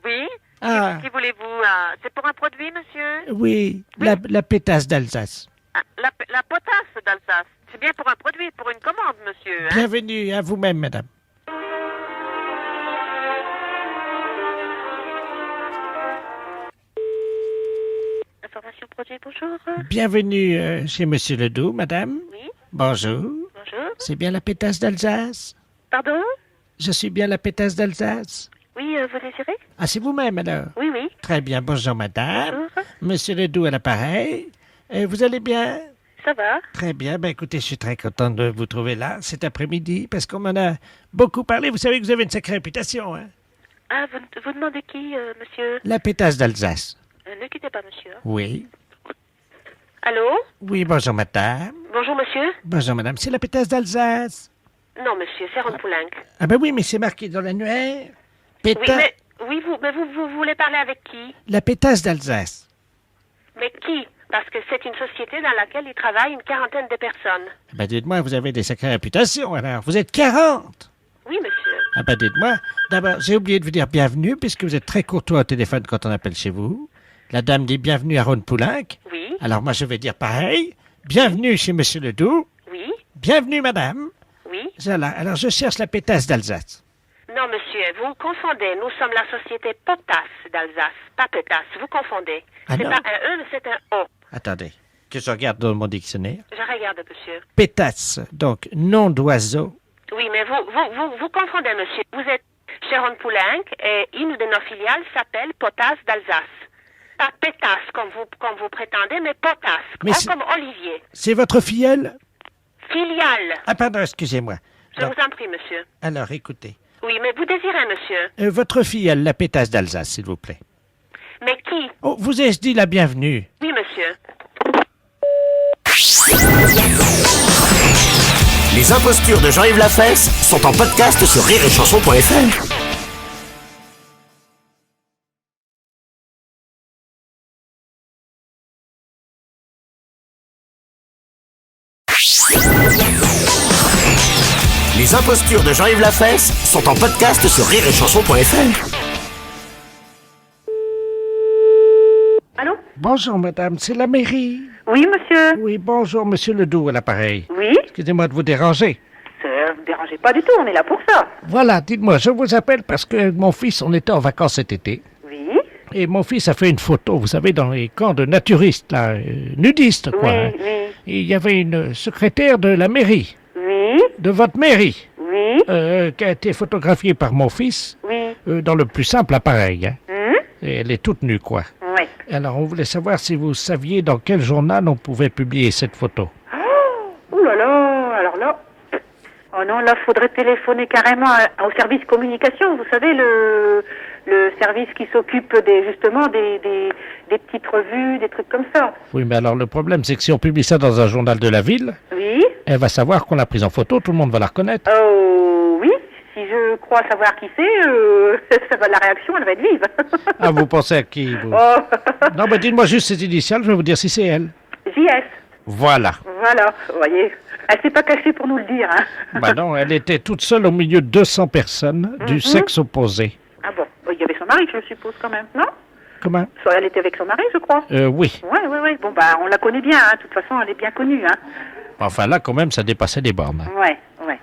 Oui. Ah. Qui voulez-vous? C'est pour un produit, monsieur? Oui, oui. La pétasse d'Alsace. Ah, la potasse d'Alsace. C'est bien pour un produit, pour une commande, monsieur. Hein? Bienvenue à vous-même, madame. Information produit, bonjour. Bienvenue chez Monsieur Ledoux, madame. Oui. Bonjour. Bonjour. C'est bien la pétasse d'Alsace? Pardon? Je suis bien la pétasse d'Alsace? Oui, vous désirez? Ah, c'est vous-même alors? Oui, oui. Très bien, bonjour madame. Bonjour. Monsieur Ledoux à l'appareil. Vous allez bien? Ça va. Très bien, ben écoutez, je suis très content de vous trouver là cet après-midi parce qu'on m'en a beaucoup parlé. Vous savez que vous avez une sacrée réputation, hein? Ah, vous demandez qui, monsieur? La pétasse d'Alsace. Ne quittez pas, monsieur. Oui. Allô? Oui, bonjour madame. Bonjour, monsieur. Bonjour madame, c'est la pétasse d'Alsace. Non, monsieur, c'est Ronde-Poulenc. Ah ben oui, mais c'est marqué dans l'annuaire. Pétasse... Oui, mais vous voulez parler avec qui? La pétasse d'Alsace. Mais qui? Parce que c'est une société dans laquelle il travaille une quarantaine de personnes. Ben dites-moi, vous avez des sacrées réputations alors. Vous êtes 40. Oui, monsieur. Ah ben dites-moi, d'abord, j'ai oublié de vous dire bienvenue puisque vous êtes très courtois au téléphone quand on appelle chez vous. La dame dit bienvenue à Ronde-Poulenc. Oui. Alors moi je vais dire pareil. Bienvenue chez Monsieur Ledoux. Oui. Bienvenue madame. Oui. Voilà, alors je cherche la pétasse d'Alsace. Non, monsieur, vous confondez. Nous sommes la société Potasse d'Alsace, pas Pétasse. Vous confondez. Ah c'est non. pas un E, mais c'est un O. Attendez, que je regarde dans mon dictionnaire. Je regarde, monsieur. Pétasse, donc nom d'oiseau. Oui, mais vous confondez, monsieur. Vous êtes chez Ronde-Poulenc et une de nos filiales s'appelle Potasse d'Alsace. Pas Pétasse comme vous prétendez, mais Potasse, Mais comme Olivier. C'est votre filleule? Filiale. Ah pardon, excusez-moi. Je vous en prie, monsieur. Alors écoutez. Oui, mais vous désirez, monsieur. Votre filleule, la pétasse d'Alsace, s'il vous plaît. Mais qui? Oh, vous ai-je dit la bienvenue? Oui, monsieur. Les impostures de Jean-Yves Lafesse sont en podcast sur rireetchanson.fr. Les impostures de Jean-Yves Lafesse sont en podcast sur rireetchanson.fr. Allô? Bonjour, madame, c'est la mairie. Oui, monsieur. Oui, bonjour, monsieur Ledoux à l'appareil. Oui. Excusez-moi de vous déranger. Ne vous dérangez pas du tout, on est là pour ça. Voilà, dites-moi, je vous appelle parce que mon fils, on était en vacances cet été. Oui. Et mon fils a fait une photo, vous savez, dans les camps de naturistes, là, nudistes, quoi. Oui, hein. oui. Et il y avait une secrétaire de la mairie, Oui. de votre mairie, Oui. qui a été photographiée par mon fils, Oui. dans le plus simple appareil. Hein. Hum? Et elle est toute nue, quoi. Oui. Alors, on voulait savoir si vous saviez dans quel journal on pouvait publier cette photo. Ouh là là, alors là... Oh non, là, faudrait téléphoner carrément au service communication. Vous savez, le service qui s'occupe justement des petites revues, des trucs comme ça. Oui, mais alors le problème, c'est que si on publie ça dans un journal de la ville, Oui. elle va savoir qu'on l'a prise en photo, tout le monde va la reconnaître. Oh, oui. Si je crois savoir qui c'est, la réaction, elle va être vive. Ah, vous pensez à qui vous... Oh. Non, mais dites-moi juste ses initiales, je vais vous dire si c'est elle. JS. Voilà. Voilà, vous voyez. Elle s'est pas cachée pour nous le dire, hein. Bah non, elle était toute seule au milieu de 200 personnes du sexe opposé. Ah bon, il y avait son mari, je suppose, quand même, non? Comment? Soit elle était avec son mari, je crois. Oui. Ouais. Bon, bah, on la connaît bien, hein. De toute façon, elle est bien connue, hein. Enfin, là, quand même, ça dépassait les bornes. Hein. Ouais.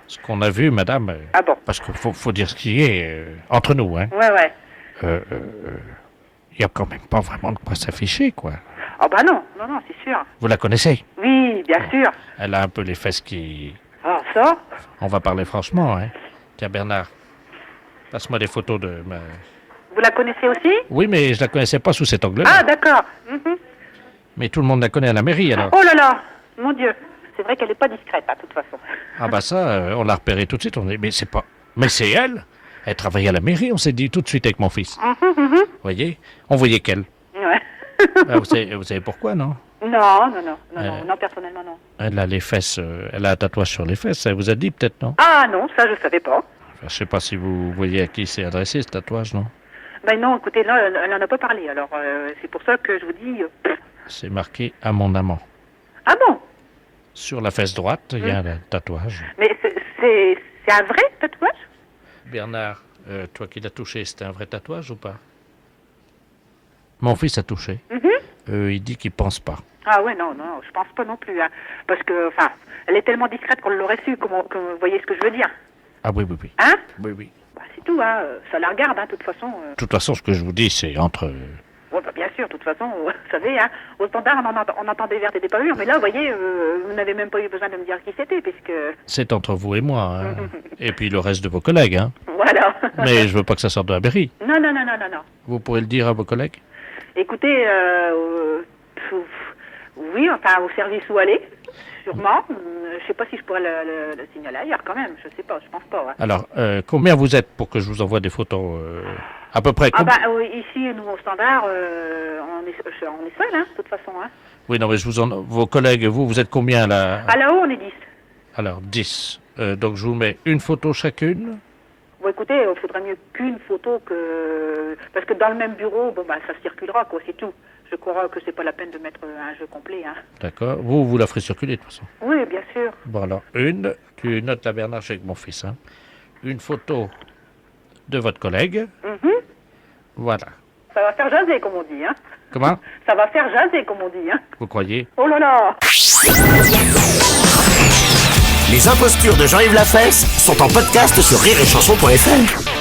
Ce qu'on a vu, madame... Ah bon? Parce qu'il faut dire ce qui est entre nous, hein. Ouais. Il y a quand même pas vraiment de quoi s'afficher, quoi. Ah bah non, c'est sûr. Vous la connaissez? Oui, bien sûr. Elle a un peu les fesses qui... Ah, ça? On va parler franchement, hein. Tiens, Bernard, passe-moi des photos de ma... Vous la connaissez aussi? Oui, mais je la connaissais pas sous cet angle-là. Ah, d'accord. Mhm. Mais tout le monde la connaît à la mairie, alors. Oh là là, mon Dieu. C'est vrai qu'elle est pas discrète, de toute façon. Ah bah ça, on l'a repéré tout de suite. On dit, mais c'est pas... Mais c'est elle. Elle travaillait à la mairie, on s'est dit tout de suite avec mon fils. Vous voyez? On voyait qu'elle. Ouais. Ah, vous savez pourquoi, non? Non, personnellement, non. Elle a les fesses... elle a un tatouage sur les fesses, elle vous a dit peut-être, non? Ah non, ça, je savais pas. Enfin, je sais pas si vous voyez à qui c'est adressé, ce tatouage, non? Ben non, écoutez, là, elle en a pas parlé, alors c'est pour ça que je vous dis... C'est marqué « à mon amant ». Ah bon? Sur la fesse droite, il y a un tatouage. Mais c'est un vrai tatouage? Bernard, toi qui l'as touché, c'était un vrai tatouage ou pas? Mon fils a touché. Il dit qu'il pense pas. Ah ouais, non, je pense pas non plus. Hein. Parce que, enfin, elle est tellement discrète qu'on l'aurait su, vous voyez ce que je veux dire? Ah oui. Hein? Oui. Bah, c'est tout, hein. Ça la regarde, hein, de toute façon. De toute façon, ce que je vous dis, c'est entre... Ouais, bah, bien sûr, de toute façon, vous savez, hein, au standard, on entend des vertes et des pas mûres, mais là, vous voyez, vous n'avez même pas eu besoin de me dire qui c'était, puisque... C'est entre vous et moi, hein. Et puis le reste de vos collègues, hein. Voilà. Mais je veux pas que ça sorte de la mairie. Non. Vous pourrez le dire à vos collègues? Écoutez, oui, enfin, au service où aller, sûrement. Je sais pas si je pourrais le signaler ailleurs, quand même, je sais pas, je pense pas, ouais. Alors, combien vous êtes pour que je vous envoie des photos à peu près? Ah bah, ici, nous, au standard, on est seul, hein, de toute façon, hein. Oui, non, mais vos collègues, vous êtes combien, là? À là-haut, on est 10. Alors, 10. Donc, je vous mets une photo chacune. Bon, écoutez, il faudrait mieux qu'une photo que... Parce que dans le même bureau, bon, bah, ça circulera, quoi, c'est tout. Je crois que c'est pas la peine de mettre un jeu complet, hein. D'accord. Vous la ferez circuler, de toute façon. Oui, bien sûr. Bon, alors, tu notes la Bernard, je suis avec mon fils, hein. Une photo de votre collègue. Voilà. Ça va faire jaser, comme on dit, hein. Comment? Ça va faire jaser, comme on dit, hein. Vous croyez? Oh là là! Les impostures de Jean-Yves Lafesse sont en podcast sur rireetchanson.fr.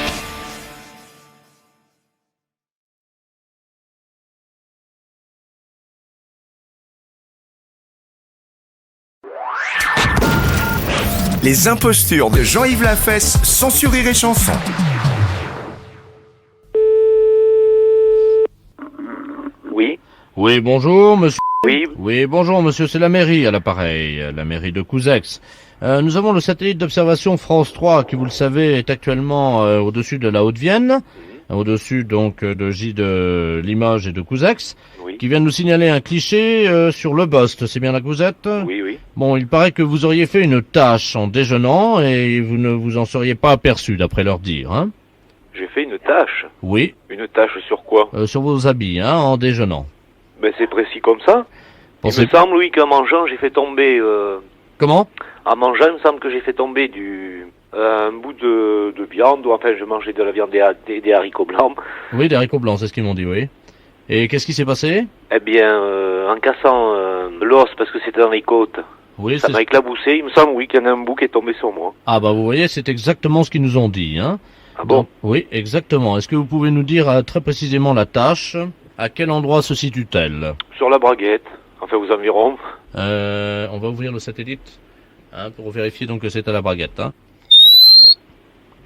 Les impostures de Jean-Yves Lafesse sont sur Rire et Chanson. Oui. Oui, bonjour, monsieur. Oui. Oui, bonjour, monsieur, c'est la mairie à l'appareil, la mairie de Couzex. Nous avons le satellite d'observation France 3 qui, vous le savez, est actuellement au-dessus de la Haute-Vienne, au-dessus donc de Limoges et de Couzex, qui vient de nous signaler un cliché sur le Bost. C'est bien là que vous êtes? Oui. Bon, il paraît que vous auriez fait une tâche en déjeunant et vous ne vous en seriez pas aperçu, d'après leur dire, hein? J'ai fait une tâche. Oui. Une tâche sur quoi? Sur vos habits, hein, en déjeunant. Ben c'est précis comme ça. Pensez... Il me semble, oui, qu'en mangeant, j'ai fait tomber... Comment? En mangeant, il me semble que j'ai fait tomber un bout de viande, ou enfin, je mangeais de la viande des haricots blancs. Oui, des haricots blancs, c'est ce qu'ils m'ont dit, oui. Et qu'est-ce qui s'est passé? Eh bien, en cassant l'os, parce que c'était dans les côtes, Oui, ça c'est... m'a éclaboussé. Il me semble, oui, qu'il y en a un bout qui est tombé sur moi. Ah bah vous voyez, c'est exactement ce qu'ils nous ont dit, hein. Ah bon? Donc, oui, exactement. Est-ce que vous pouvez nous dire très précisément la tâche? À quel endroit se situe-t-elle? Sur la braguette, enfin aux environs. On va ouvrir le satellite, hein, pour vérifier donc que c'est à la braguette, hein.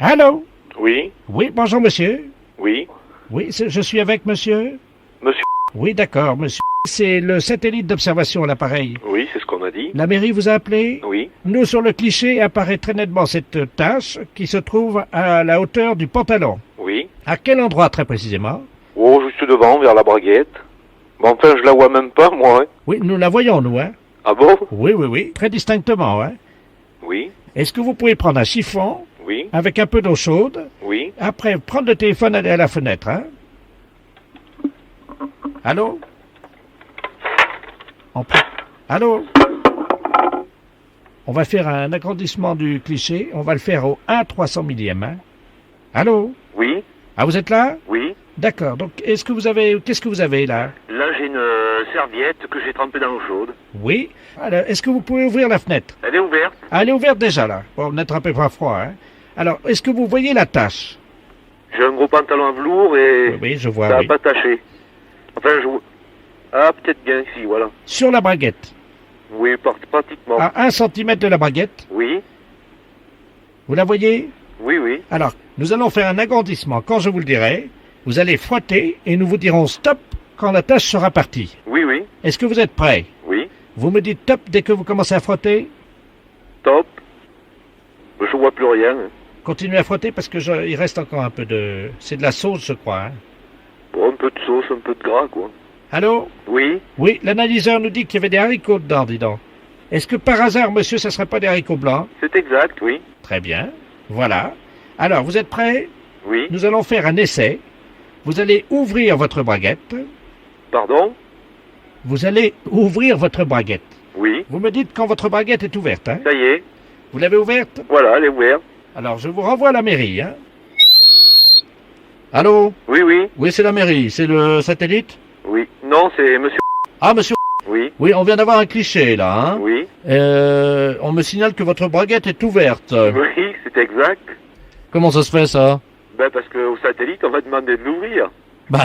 Allô? Oui, Oui, bonjour monsieur. oui, Oui, je suis avec monsieur. monsieur. Oui, d'accord, monsieur. C'est le satellite d'observation à l'appareil. Oui, c'est ce qu'on a dit. La mairie vous a appelé? Oui, Nous, sur le cliché, apparaît très nettement cette tache qui se trouve à la hauteur du pantalon. oui. À quel endroit très précisément? Oh, juste devant, vers la braguette. Bon, enfin, je la vois même pas, moi. Hein. Oui, nous la voyons, nous, hein? Ah bon? Oui, oui, oui. Très distinctement, hein? Oui, Est-ce que vous pouvez prendre un chiffon oui, avec un peu d'eau chaude? oui. Après, prendre le téléphone, aller à la fenêtre, hein? Allô? Allô? On va faire un agrandissement du cliché. On va le faire au 1/300 millième, hein? Allô? Oui, Ah, vous êtes là? oui. D'accord. Donc, qu'est-ce que vous avez là? Là, j'ai une serviette que j'ai trempée dans l'eau chaude. Oui. Alors, est-ce que vous pouvez ouvrir la fenêtre? Elle est ouverte. Ah, elle est ouverte déjà, là. Bon, n'attrapez pas froid, hein? Alors, est-ce que vous voyez la tache? J'ai un gros pantalon en velours et Oui, je vois, ça n'a oui. pas taché. Enfin, Ah, peut-être bien ici, voilà. Sur la braguette. Oui, pratiquement. À 1 centimètre de la braguette. Oui, Vous la voyez? oui, oui. Alors, nous allons faire un agrandissement. Quand je vous le dirai, vous allez frotter et nous vous dirons stop quand la tache sera partie. Oui, oui, Est-ce que vous êtes prêts? oui. Vous me dites top dès que vous commencez à frotter? Top. Je vois plus rien. Continuez à frotter parce que il reste encore un peu de... C'est de la sauce, je crois, hein? Bon, un peu de sauce, un peu de gras, quoi. Allô? Oui, Oui, l'analyseur nous dit qu'il y avait des haricots dedans, dis donc. Est-ce que par hasard, monsieur, ça serait pas des haricots blancs? c'est exact, oui. Très bien. Voilà. Alors, vous êtes prêts? Oui. Nous allons faire un essai. Vous allez ouvrir votre braguette. Pardon? Vous allez ouvrir votre braguette. Oui. Vous me dites quand votre braguette est ouverte, hein? Ça y est. Vous l'avez ouverte? Voilà, elle est ouverte. Alors, je vous renvoie à la mairie, hein? Allô? Oui, oui. Oui, c'est la mairie. C'est le satellite? Oui. Non, c'est monsieur. Ah, monsieur. Oui. Oui, on vient d'avoir un cliché, là, hein? Oui. On me signale que votre braguette est ouverte. Oui, c'est exact. Comment ça se fait, ça? Ben, parce qu'au satellite, on va demander de l'ouvrir. Bah,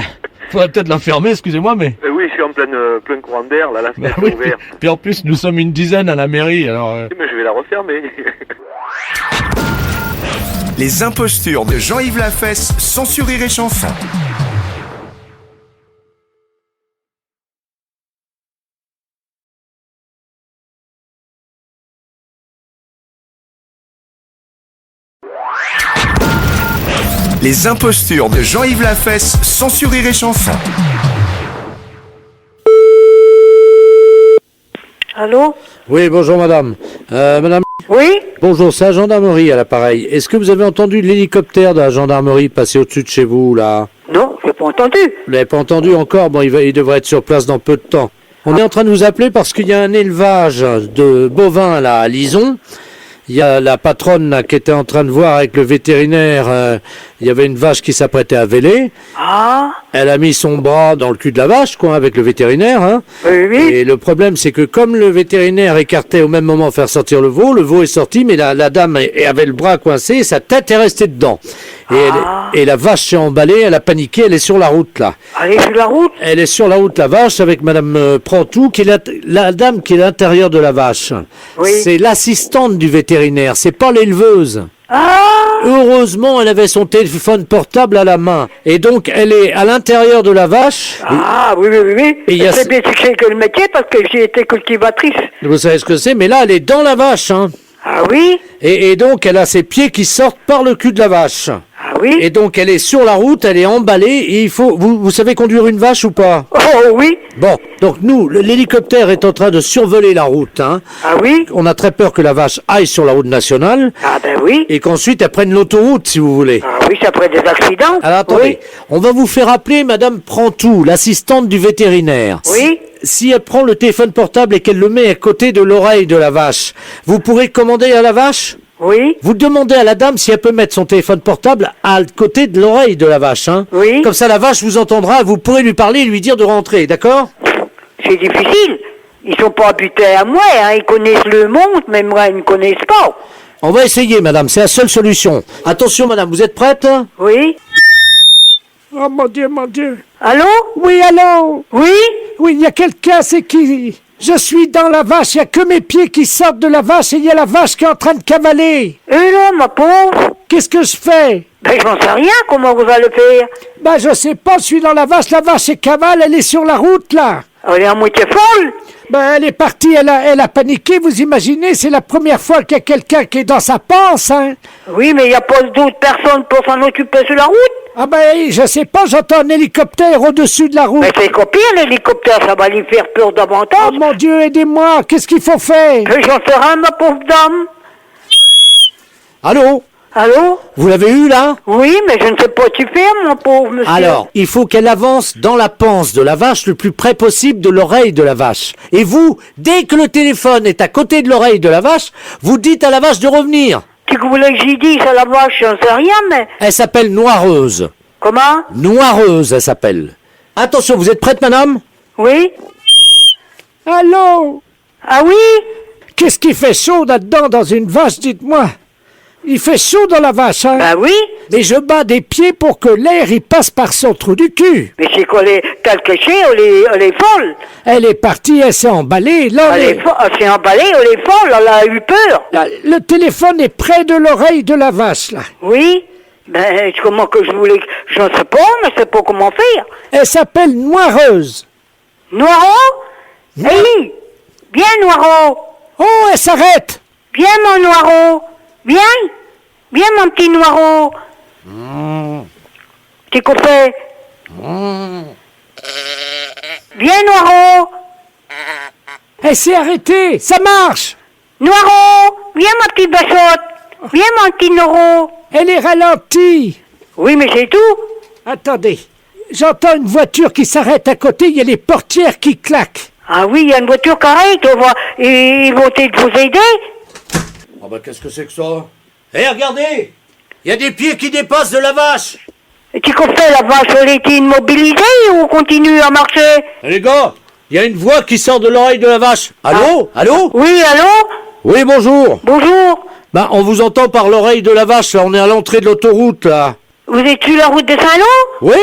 faudrait peut-être la fermer, excusez-moi, mais... Oui, je suis en plein courant d'air, là, la fenêtre oui, est ouverte. puis en plus, nous sommes une dizaine à la mairie, alors... Mais je vais la refermer. Les impostures de Jean-Yves Lafesse, sans sur Rire et Chanson. Les impostures de Jean-Yves Lafesse, sans sur Rire et Chanson. Allô? Oui, bonjour madame. Madame... Oui? Bonjour, c'est la gendarmerie à l'appareil. Est-ce que vous avez entendu l'hélicoptère de la gendarmerie passer au-dessus de chez vous, là? Non, j'ai pas entendu. Vous l'avez pas entendu encore? Bon, il devrait être sur place dans peu de temps. On est en train de vous appeler parce qu'il y a un élevage de bovins, là, à Lison. Il y a la patronne là, qui était en train de voir avec le vétérinaire, il y avait une vache qui s'apprêtait à véler. Ah? Elle a mis son bras dans le cul de la vache, quoi, avec le vétérinaire. Hein. Oui, oui. Et le problème, c'est que comme le vétérinaire écartait au même moment faire sortir le veau est sorti, mais la dame avait le bras coincé et sa tête est restée dedans. Et la vache s'est emballée, elle a paniqué, elle est sur la route, là. Elle est sur la route? Elle est sur la route, la vache, avec madame Prantou, qui est la dame qui est à l'intérieur de la vache. Oui. C'est l'assistante du vétérinaire, c'est pas l'éleveuse. Ah! Heureusement, elle avait son téléphone portable à la main. Et donc, elle est à l'intérieur de la vache. Ah, oui, oui, oui, oui. Et il y a C'est bien que le métier parce que j'ai été cultivatrice. Vous savez ce que c'est, mais là, elle est dans la vache, hein. Ah oui? Et donc, elle a ses pieds qui sortent par le cul de la vache. Ah oui? Et donc, elle est sur la route, elle est emballée, et il faut... Vous savez conduire une vache ou pas? Oh, oui. Bon, donc nous, l'hélicoptère est en train de survoler la route, hein. Ah oui? On a très peur que la vache aille sur la route nationale. Ah ben oui. Et qu'ensuite, elle prenne l'autoroute, si vous voulez. Ah oui, ça pourrait être des accidents. Alors, attendez. Oui. On va vous faire appeler madame Prantou, l'assistante du vétérinaire. Oui. Si elle prend le téléphone portable et qu'elle le met à côté de l'oreille de la vache, vous pourrez commander à la vache? Oui. Vous demandez à la dame si elle peut mettre son téléphone portable à côté de l'oreille de la vache, hein. Oui. Comme ça, la vache vous entendra, vous pourrez lui parler et lui dire de rentrer, d'accord? C'est difficile. Ils sont pas habités à moi, hein. Ils connaissent le monde, mais moi, ils ne connaissent pas. On va essayer, madame, c'est la seule solution. Attention, madame, vous êtes prête? Oui. Oh mon Dieu, mon Dieu. Allô? Oui, allô? Oui? Oui, il y a quelqu'un, c'est qui? Je suis dans la vache, il n'y a que mes pieds qui sortent de la vache et il y a la vache qui est en train de cavaler. Et là, ma pauvre? Qu'est-ce que je fais? Ben, j'en sais rien, comment vous allez faire? Ben, je sais pas, je suis dans la vache est cavale, elle est sur la route, là. Elle est à moitié folle? Ben, elle est partie, elle a paniqué, vous imaginez, c'est la première fois qu'il y a quelqu'un qui est dans sa panse, hein. Oui, mais il n'y a pas d'autres personnes pour s'en occuper sur la route? Ah ben, je sais pas, j'entends un hélicoptère au-dessus de la route. Mais c'est pire, l'hélicoptère, ça va lui faire peur davantage. Oh mon Dieu, aidez-moi, qu'est-ce qu'il faut faire? J'en sais rien, ma pauvre dame. Allô? Allô? Vous l'avez eu, là? Oui, mais je ne sais pas tu faire, mon pauvre monsieur. Alors, il faut qu'elle avance dans la panse de la vache le plus près possible de l'oreille de la vache. Et vous, dès que le téléphone est à côté de l'oreille de la vache, vous dites à la vache de revenir. Tu voulais que j'y dise à la vache, j'en sais rien, mais... Elle s'appelle Noireuse. Comment? Noireuse, elle s'appelle. Attention, vous êtes prête, madame? Oui? Allô? Ah oui? Qu'est-ce qui fait chaud là-dedans dans une vache, dites-moi? Il fait chaud dans la vache, hein? Bah oui. Mais je bats des pieds pour que l'air y passe par son trou du cul. Mais c'est qu'on est quelque chose, elle est folle. Elle est partie, elle s'est emballée. Là, Elle s'est emballée, elle est folle, elle a eu peur. là, le téléphone est près de l'oreille de la vache, là. Oui? Ben, comment que je voulais... Je ne sais pas, mais je sais pas comment faire. Elle s'appelle Noireuse. Noiro? Oui. Bien, Noiro. Oh, elle s'arrête. Bien, mon Noiro. Bien. Bien, mon petit Noiro. Petit copain. Bien, Noiro. Elle s'est arrêtée, ça marche. Noiro. Viens, ma petite bachotte. Viens, mon petit Noiro. Elle est ralentie. Oui, mais c'est tout. Attendez, j'entends une voiture qui s'arrête à côté, il y a les portières qui claquent. Ah oui, il y a une voiture carrée, ils vont peut-être vous aider. Ah bah qu'est-ce que c'est que ça? Eh, regardez! Il y a des pieds qui dépassent de la vache! Et tu comprends, la vache, elle était immobilisée ou continue à marcher? Les gars, il y a une voix qui sort de l'oreille de la vache. Allô? Allô? Oui, allô? Oui, bonjour. Bonjour. Bah, on vous entend par l'oreille de la vache, là. On est à l'entrée de l'autoroute, là. Vous êtes sur la route de Saint-Lô? Oui?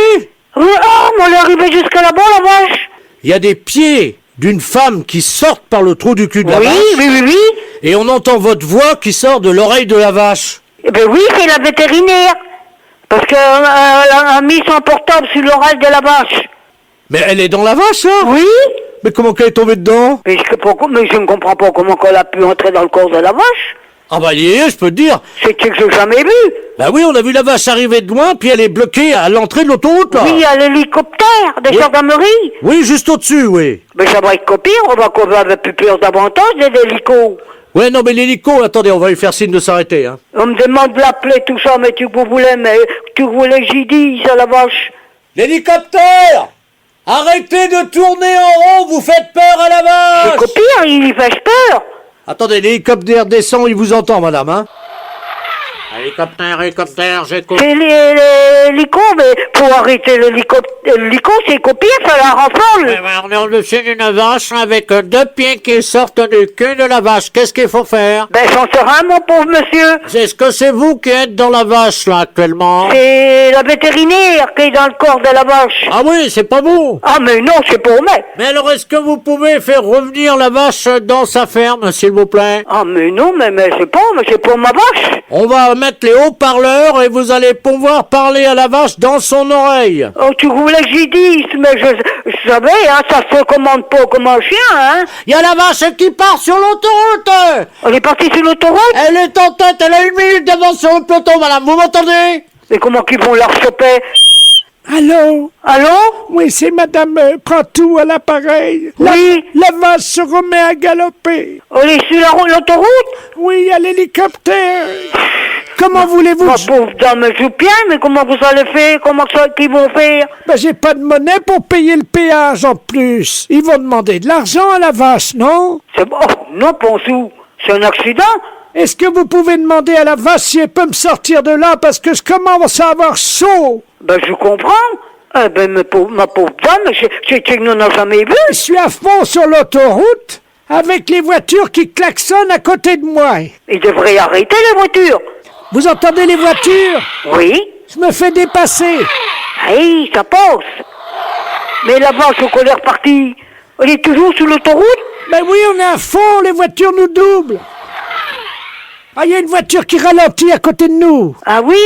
Oui, oh, on est arrivé jusqu'à là-bas, la vache. Il y a des pieds d'une femme qui sortent par le trou du cul de la vache. Oui. Et on entend votre voix qui sort de l'oreille de la vache. Eh ben oui, c'est la vétérinaire. Parce qu'elle a mis son portable sur l'oreille de la vache. Mais elle est dans la vache, hein? Oui. Mais comment qu'elle est tombée dedans? Mais je ne comprends pas comment elle a pu entrer dans le corps de la vache. Ah bah, je peux te dire. C'est que je n'ai jamais vu. Bah oui, on a vu la vache arriver de loin, puis elle est bloquée à l'entrée de l'autoroute, là. Oui, il y a l'hélicoptère de gendarmerie. Oui, juste au-dessus, oui. Mais ça va être copié, on va plus peur davantage des hélicos. Ouais, non, mais l'hélico, attendez, on va lui faire signe de s'arrêter, hein. On me demande de l'appeler, tout ça, mais tu voulais que j'y dise à la vache. L'hélicoptère! Arrêtez de tourner en rond, vous faites peur à la vache! C'est copié, il fait peur. Attendez, l'hélicoptère descend, il vous entend, madame, hein? Hélicoptère, j'écoute. C'est l'hélico, mais pour arrêter l'hélico, c'est copié, ça la rend folle. On est au-dessus d'une vache avec deux pieds qui sortent du cul de la vache. Qu'est-ce qu'il faut faire? Ben, j'en sais rien, mon pauvre monsieur. Est-ce que c'est vous qui êtes dans la vache, là, actuellement? C'est la vétérinaire qui est dans le corps de la vache. Ah oui, c'est pas vous. Ah, mais non, c'est pour moi. Mais alors, est-ce que vous pouvez faire revenir la vache dans sa ferme, s'il vous plaît? Ah, mais non, mais c'est pour ma vache. On va mettre les haut-parleurs et vous allez pouvoir parler à la vache dans son oreille. Oh, tu voulais que j'y dise, mais je savais, hein, ça se commande pas comme un chien, hein. Il y a la vache qui part sur l'autoroute. Elle est partie sur l'autoroute? Elle est en tête, elle a 1 minute d'avance sur le peloton, madame, vous m'entendez? Mais comment qu'ils vont la choper? Allô? Allô? Oui, c'est Madame Prantou à l'appareil. Oui. La vache se remet à galoper. Elle est sur l'autoroute? Oui, il y a l'hélicoptère. Comment voulez-vous? Ma pauvre dame, je joue bien, mais comment vous allez faire? Comment qu'ils vont faire? Ben, j'ai pas de monnaie pour payer le péage en plus. Ils vont demander de l'argent à la vache, non? C'est bon. Non, Ponsou. C'est un accident. Est-ce que vous pouvez demander à la vache si elle peut me sortir de là parce que je commence à avoir chaud? Ben, je comprends. Eh ben, ma pauvre dame, c'est que nous n'en jamais vu. Je suis à fond sur l'autoroute avec les voitures qui klaxonnent à côté de moi. Il devrait arrêter les voitures. Vous entendez les voitures? Oui. Je me fais dépasser. Oui, ça passe. Mais la vache, au est repartie. Elle est toujours sur l'autoroute? Ben oui, on est à fond, les voitures nous doublent. Ah, il y a une voiture qui ralentit à côté de nous. Ah oui?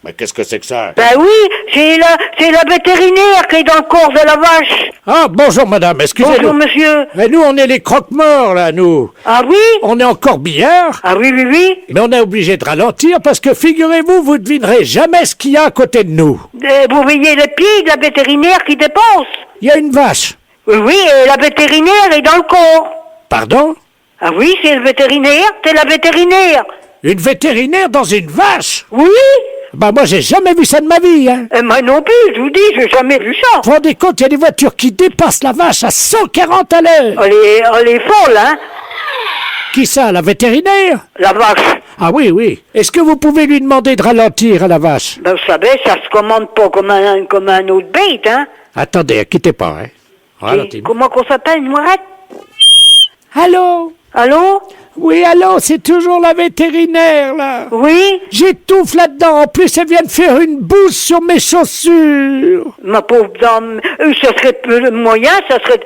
Mais qu'est-ce que c'est que ça? Ben oui, c'est la vétérinaire qui est dans le corps de la vache. Ah, bonjour madame, excusez-nous. Bonjour monsieur. Mais nous, on est les croque-morts, là, nous. Ah oui? On est en corbillard. Ah oui, oui, oui. Mais on est obligé de ralentir parce que, figurez-vous, vous ne devinerez jamais ce qu'il y a à côté de nous. Vous voyez les pieds de la vétérinaire qui dépassent. Il y a une vache. Oui, et la vétérinaire est dans le corps. Pardon? Ah oui, c'est le vétérinaire, c'est la vétérinaire. Une vétérinaire dans une vache? Oui. Bah moi j'ai jamais vu ça de ma vie, hein. Et moi non plus, je vous dis, j'ai jamais vu ça. Vous vous rendez compte, il y a des voitures qui dépassent la vache à 140 à l'heure. Elle est folle, hein. Qui ça, la vétérinaire? La vache. Ah oui, oui. Est-ce que vous pouvez lui demander de ralentir à la vache? Ben vous savez, ça se commande pas comme un autre bête, hein. Attendez, quittez pas, hein. Ralentez. Comment qu'on s'appelle, Moirette? Allô? Allô? Oui, allô, c'est toujours la vétérinaire, là. Oui? J'étouffe là-dedans. En plus, elle vient de faire une bouse sur mes chaussures. Ma pauvre dame, ça serait le moyen, ça serait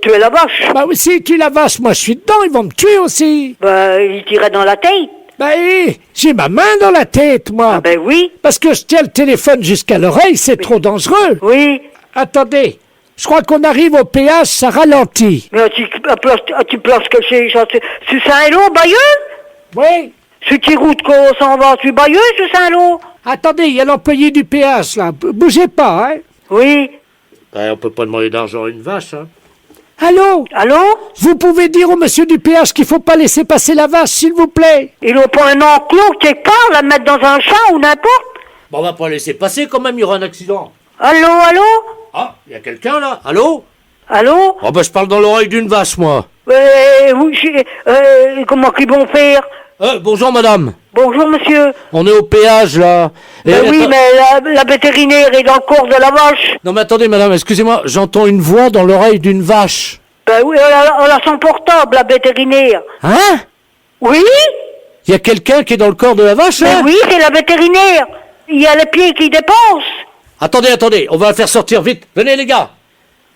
tuer la vache. Bah oui, si tu la vache, moi je suis dedans, ils vont me tuer aussi. Bah, il tirait dans la tête. Bah oui, j'ai ma main dans la tête, moi. Ah ben oui. Parce que je tiens le téléphone jusqu'à l'oreille, c'est trop dangereux. Oui. Attendez, je crois qu'on arrive au péage, ça ralentit. Mais tu places que c'est Saint-Lô, Bayeux? Oui. C'est qui route qu'on s'en va? Tu Bayeux, c'est Saint-Lô? Attendez, il y a l'employé du péage, là. Bougez pas, hein. Oui. On peut pas demander d'argent à une vache, hein. Allô? Allô? Vous pouvez dire au monsieur du péage qu'il faut pas laisser passer la vache, s'il vous plaît? Ils n'ont pas un enclos quelque part, la mettre dans un champ ou n'importe? Bon, on va pas laisser passer quand même, il y aura un accident. Allô, allô? Ah, il y a quelqu'un là? Allô? Allô? Oh ben je parle dans l'oreille d'une vache, moi. Comment qu'ils vont faire? Bonjour madame. Bonjour monsieur. On est au péage là. Oui, mais la vétérinaire est dans le corps de la vache. Non mais attendez madame, excusez-moi, j'entends une voix dans l'oreille d'une vache. Ben oui, elle a son portable, la vétérinaire. Hein? Oui? Il y a quelqu'un qui est dans le corps de la vache, hein? Oui, c'est la vétérinaire. Il y a les pieds qui dépassent. Attendez, on va la faire sortir vite. Venez les gars.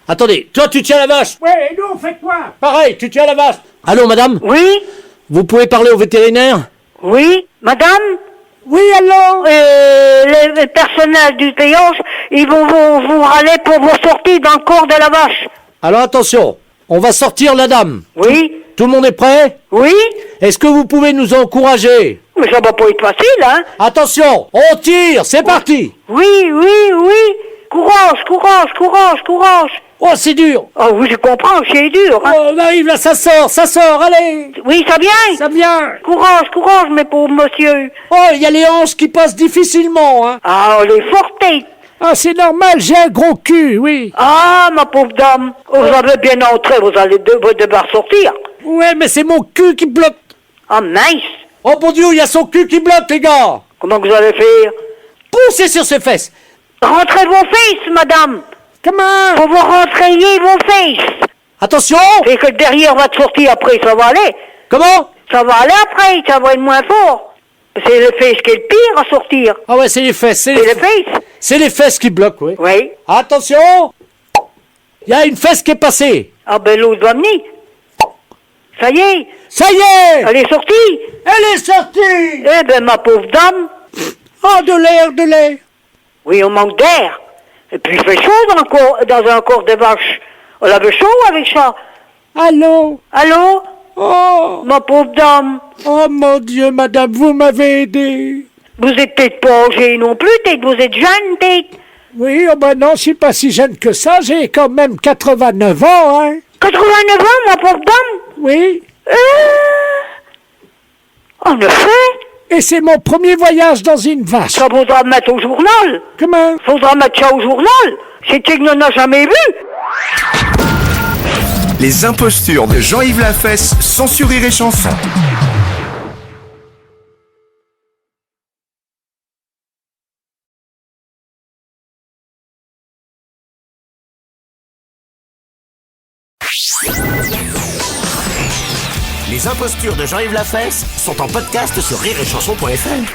Attendez, toi tu tiens la vache. Ouais, et nous on fait quoi? Pareil, tu tiens la vache. Allô madame? Oui? Vous pouvez parler au vétérinaire? Oui? Madame? Oui, allô? Les personnels du péage, ils vont vous râler pour vous sortir dans le corps de la vache. Alors attention, on va sortir la dame. Oui? Tout le monde est prêt? Oui? Est-ce que vous pouvez nous encourager? Mais ça va pas être facile, hein? Attention, on tire, c'est parti! Oui, oui, oui! Courage, courage, courage, courage! Oh, c'est dur! Oh oui, je comprends, c'est dur, hein? Oh, on arrive là, ça sort, allez! Oui, ça vient! Ça vient! Courage, courage, mes pauvres monsieur! Oh, il y a les hanches qui passent difficilement, hein! Ah, les fortes têtes! Ah, c'est normal, j'ai un gros cul, oui. Ah, ma pauvre dame! Vous avez bien entré, vous allez devoir sortir! Ouais, mais c'est mon cul qui bloque! Ah, mince! Oh mon Dieu, il y a son cul qui bloque, les gars! Comment vous allez faire? Poussez sur ses fesses! Rentrez vos fesses, madame! Comment? Faut vous rentrer vos fesses! Attention! Et que derrière va te sortir après, ça va aller! Comment? Ça va aller après, ça va être moins fort! C'est les fesses qui est le pire à sortir! Ah ouais, c'est les fesses, C'est les fesses! C'est les fesses qui bloquent, oui. Oui. Attention! Il y a une fesse qui est passée! Ah ben l'autre va venir! Ça y est! Ça y est! Elle est sortie! Elle est sortie! Eh ben ma pauvre dame! Oh, de l'air! Oui, on manque d'air! Et puis il fait chaud dans un corps de vache! On avait chaud avec ça! Allô? Allô? Oh! Ma pauvre dame! Oh mon Dieu, madame, vous m'avez aidé! Vous êtes peut-être pas âgée non plus, peut-être vous êtes jeune, peut-être! Oui, oh ben non, je suis pas si jeune que ça, j'ai quand même 89 ans, hein! 89 ans, ma pauvre dame? Oui. En effet. Et c'est mon premier voyage dans une vache. Ça faudra mettre au journal. Comment? Faudra mettre ça au journal. C'est qu'il n'en a jamais vu. Les impostures de Jean-Yves Lafesse, sans Rire et Chanson. Les impostures de Jean-Yves Lafesse sont en podcast sur rireetchanson.fr.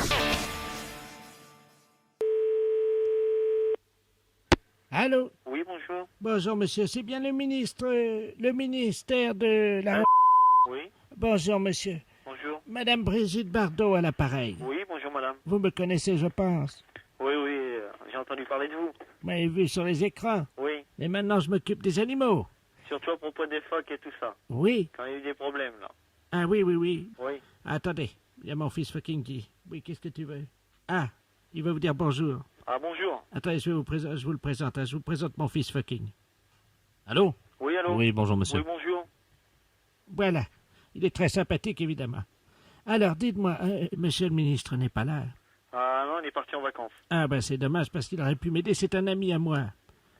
Allô? Oui, bonjour. Bonjour, monsieur. C'est bien le ministère de la... Oui. Bonjour, monsieur. Bonjour. Madame Brigitte Bardot à l'appareil. Oui, bonjour, madame. Vous me connaissez, je pense. Oui, j'ai entendu parler de vous. Vous m'avez vu sur les écrans. Oui. Et maintenant, je m'occupe des animaux. Surtout à propos des phoques et tout ça. Oui. Quand il y a eu des problèmes, là. Ah oui. Oui. Attendez, il y a mon fils fucking qui... Oui, qu'est-ce que tu veux? Ah, il va vous dire bonjour. Ah, bonjour. Attendez, je vous le présente. Je vous présente mon fils fucking. Allô? Oui, allô? Oui, bonjour, monsieur. Oui, bonjour. Voilà. Il est très sympathique, évidemment. Alors, dites-moi, monsieur le ministre n'est pas là. Ah non, il est parti en vacances. Ah ben, c'est dommage, parce qu'il aurait pu m'aider. C'est un ami à moi.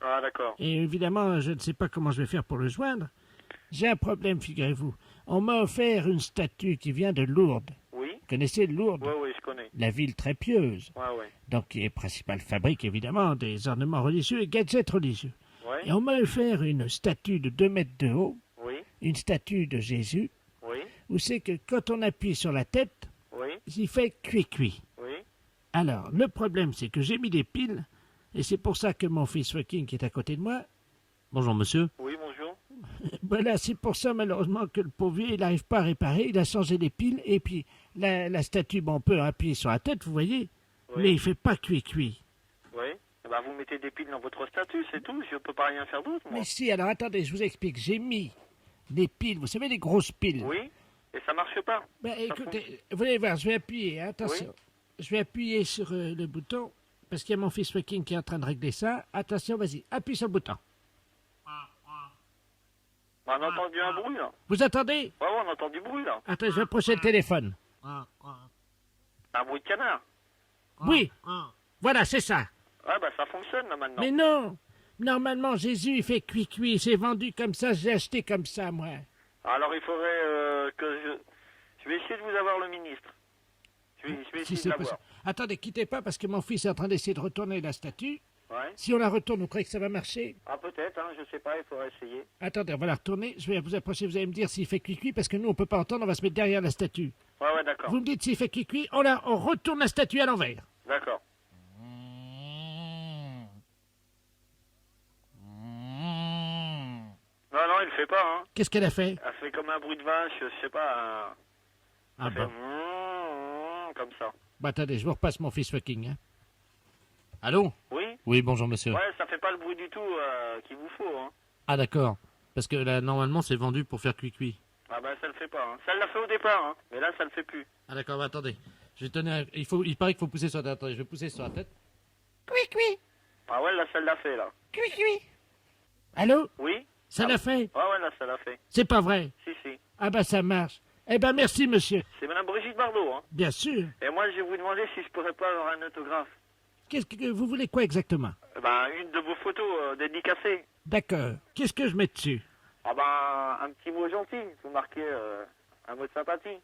Ah, d'accord. Et évidemment, je ne sais pas comment je vais faire pour le joindre. J'ai un problème, figurez-vous. On m'a offert une statue qui vient de Lourdes. Oui. Vous connaissez Lourdes? Oui, je connais. La ville très pieuse. Ouais. Donc, qui est principale fabrique, évidemment, des ornements religieux et gadgets religieux. Ouais. Et on m'a offert une statue de 2 mètres de haut. Oui. Une statue de Jésus. Oui. Où c'est que quand on appuie sur la tête, Oui. il fait cuit-cuit. Oui. Alors, le problème, c'est que j'ai mis des piles, et c'est pour ça que mon fils fucking qui est à côté de moi... Bonjour, monsieur. Oui, bonjour. Voilà, c'est pour ça, malheureusement, que le pauvre vieux, il n'arrive pas à réparer. Il a changé les piles, et puis la statue, bon, on peut appuyer sur la tête, vous voyez, mais il fait pas cuit-cuit. Oui. Bah, vous mettez des piles dans votre statut, c'est tout. Je peux pas rien faire d'autre, moi. Mais si, alors attendez, je vous explique. J'ai mis des piles, vous savez, les grosses piles. Oui. Et ça marche pas. Ben, écoutez, vous allez voir, je vais appuyer, hein, attention. Oui. Je vais appuyer sur le bouton, parce qu'il y a mon fils fucking qui est en train de régler ça. Attention, vas-y, appuie sur le bouton. Bah, on a entendu un bruit, là. Vous entendez? Ouais, on entend du bruit, là. Attends, je vais approcher le téléphone. Un bruit de canard. Oui, voilà, c'est ça. Ouais, bah, ça fonctionne, là, maintenant. Mais non, normalement, Jésus, il fait cuit-cuit. C'est vendu comme ça, j'ai acheté comme ça, moi. Alors, il faudrait que je vais essayer de vous avoir le ministre. Je vais essayer de l'avoir. Attendez, quittez pas, parce que mon fils est en train d'essayer de retourner la statue. Ouais. Si on la retourne, vous croyez que ça va marcher? Ah, peut-être, hein, je sais pas, il faudrait essayer. Attendez, on va la retourner. Je vais vous approcher, vous allez me dire s'il fait cuit-cuit, parce que nous, on peut pas entendre, on va se mettre derrière la statue. Ouais, d'accord. Vous me dites s'il fait cuit-cuit, on retourne la statue à l'envers. D'accord. Non, il fait pas, hein. Qu'est-ce qu'elle a fait? Elle fait comme un bruit de vache, je sais pas. Ah elle bon. fait comme ça. Bah attendez, je vous repasse mon fils fucking, hein. Allô? Oui? Oui, bonjour, monsieur. Ouais, ça fait pas le bruit du tout qu'il vous faut, hein. Ah, d'accord. Parce que là, normalement, c'est vendu pour faire cuit-cuit. Ah bah, ça le fait pas, hein. Ça l'a fait au départ, hein. Mais là, ça le fait plus. Ah, d'accord, bah, attendez. Je vais tenir... Il paraît qu'il faut pousser sur la tête. Attendez, je vais pousser sur la tête. Cuit-cuit. Ah ouais, là, ça l'a fait, là. Cuit-cuit. Allô? Oui? Ça l'a fait? Ouais, là, ça l'a fait. C'est pas vrai? Si. Ah bah ça marche. Eh ben merci, monsieur. C'est madame Brigitte Bardot, hein. Bien sûr. Et moi, je vais vous demander si je pourrais pas avoir un autographe. Qu'est-ce que vous voulez quoi exactement? Ben, une de vos photos dédicacées. D'accord. Qu'est-ce que je mets dessus? Ah ben, un petit mot gentil. Vous marquez un mot de sympathie.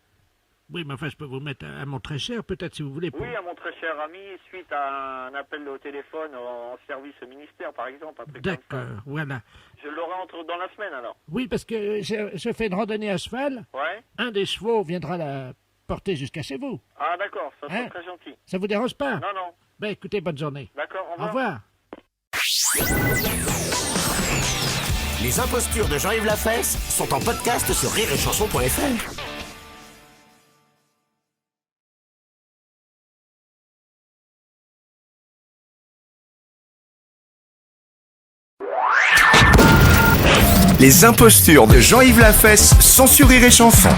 Oui, mais enfin, je peux vous mettre un mot très cher, peut-être, si vous voulez. Oui, à mon très cher ami, suite à un appel au téléphone en service au ministère, par exemple. D'accord, voilà. Je l'aurai dans la semaine, alors. Oui, parce que je fais une randonnée à cheval. Ouais. Un des chevaux viendra la porter jusqu'à chez vous. Ah, d'accord, ça serait Hein? très gentil. Ça vous dérange pas? Non. Ben, écoutez, bonne journée. D'accord, Au revoir. Les impostures de Jean-Yves Lafesse sont en podcast sur rireetchanson.fr. Les impostures de Jean-Yves Lafesse sont sur Rire et Chanson.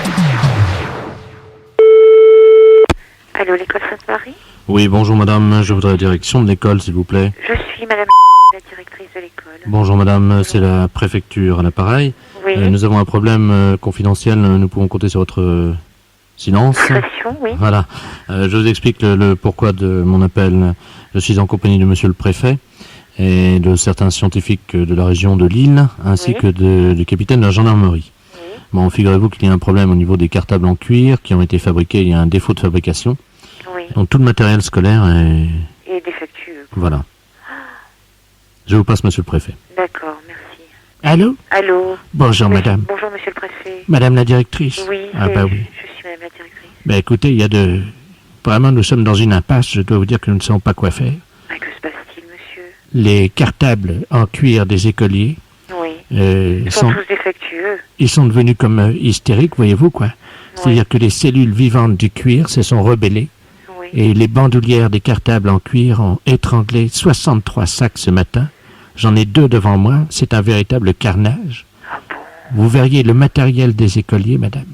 Allô, l'école Sainte-Marie? Oui, bonjour, madame. Je voudrais la direction de l'école, s'il vous plaît. Je suis madame la directrice de l'école. Bonjour, madame. C'est la préfecture à l'appareil. Oui. Nous avons un problème confidentiel. Nous pouvons compter sur votre silence. Discrétion, oui. Voilà. Je vous explique le pourquoi de mon appel. Je suis en compagnie de monsieur le préfet et de certains scientifiques de la région de Lille, ainsi que du capitaine de la gendarmerie. Bon, figurez-vous qu'il y a un problème au niveau des cartables en cuir qui ont été fabriqués. Il y a un défaut de fabrication. Oui. Donc tout le matériel scolaire est... Et défectueux. Voilà. Je vous passe monsieur le préfet. D'accord, merci. Allô? Allô? Bonjour, madame. Bonjour, monsieur le préfet. Madame la directrice? Oui, Ah bah oui. je suis madame la directrice. Ben écoutez, il y a de... Vraiment, nous sommes dans une impasse. Je dois vous dire que nous ne savons pas quoi faire. Ah, que se passe-t-il, monsieur? Les cartables en cuir des écoliers... Oui. Ils sont tous défectueux. Ils sont devenus comme hystériques, voyez-vous, quoi. C'est-à-dire que les cellules vivantes du cuir se sont rebellées. Oui. Et les bandoulières des cartables en cuir ont étranglé 63 sacs ce matin. J'en ai 2 devant moi. C'est un véritable carnage. Ah bon? Vous verriez le matériel des écoliers, madame.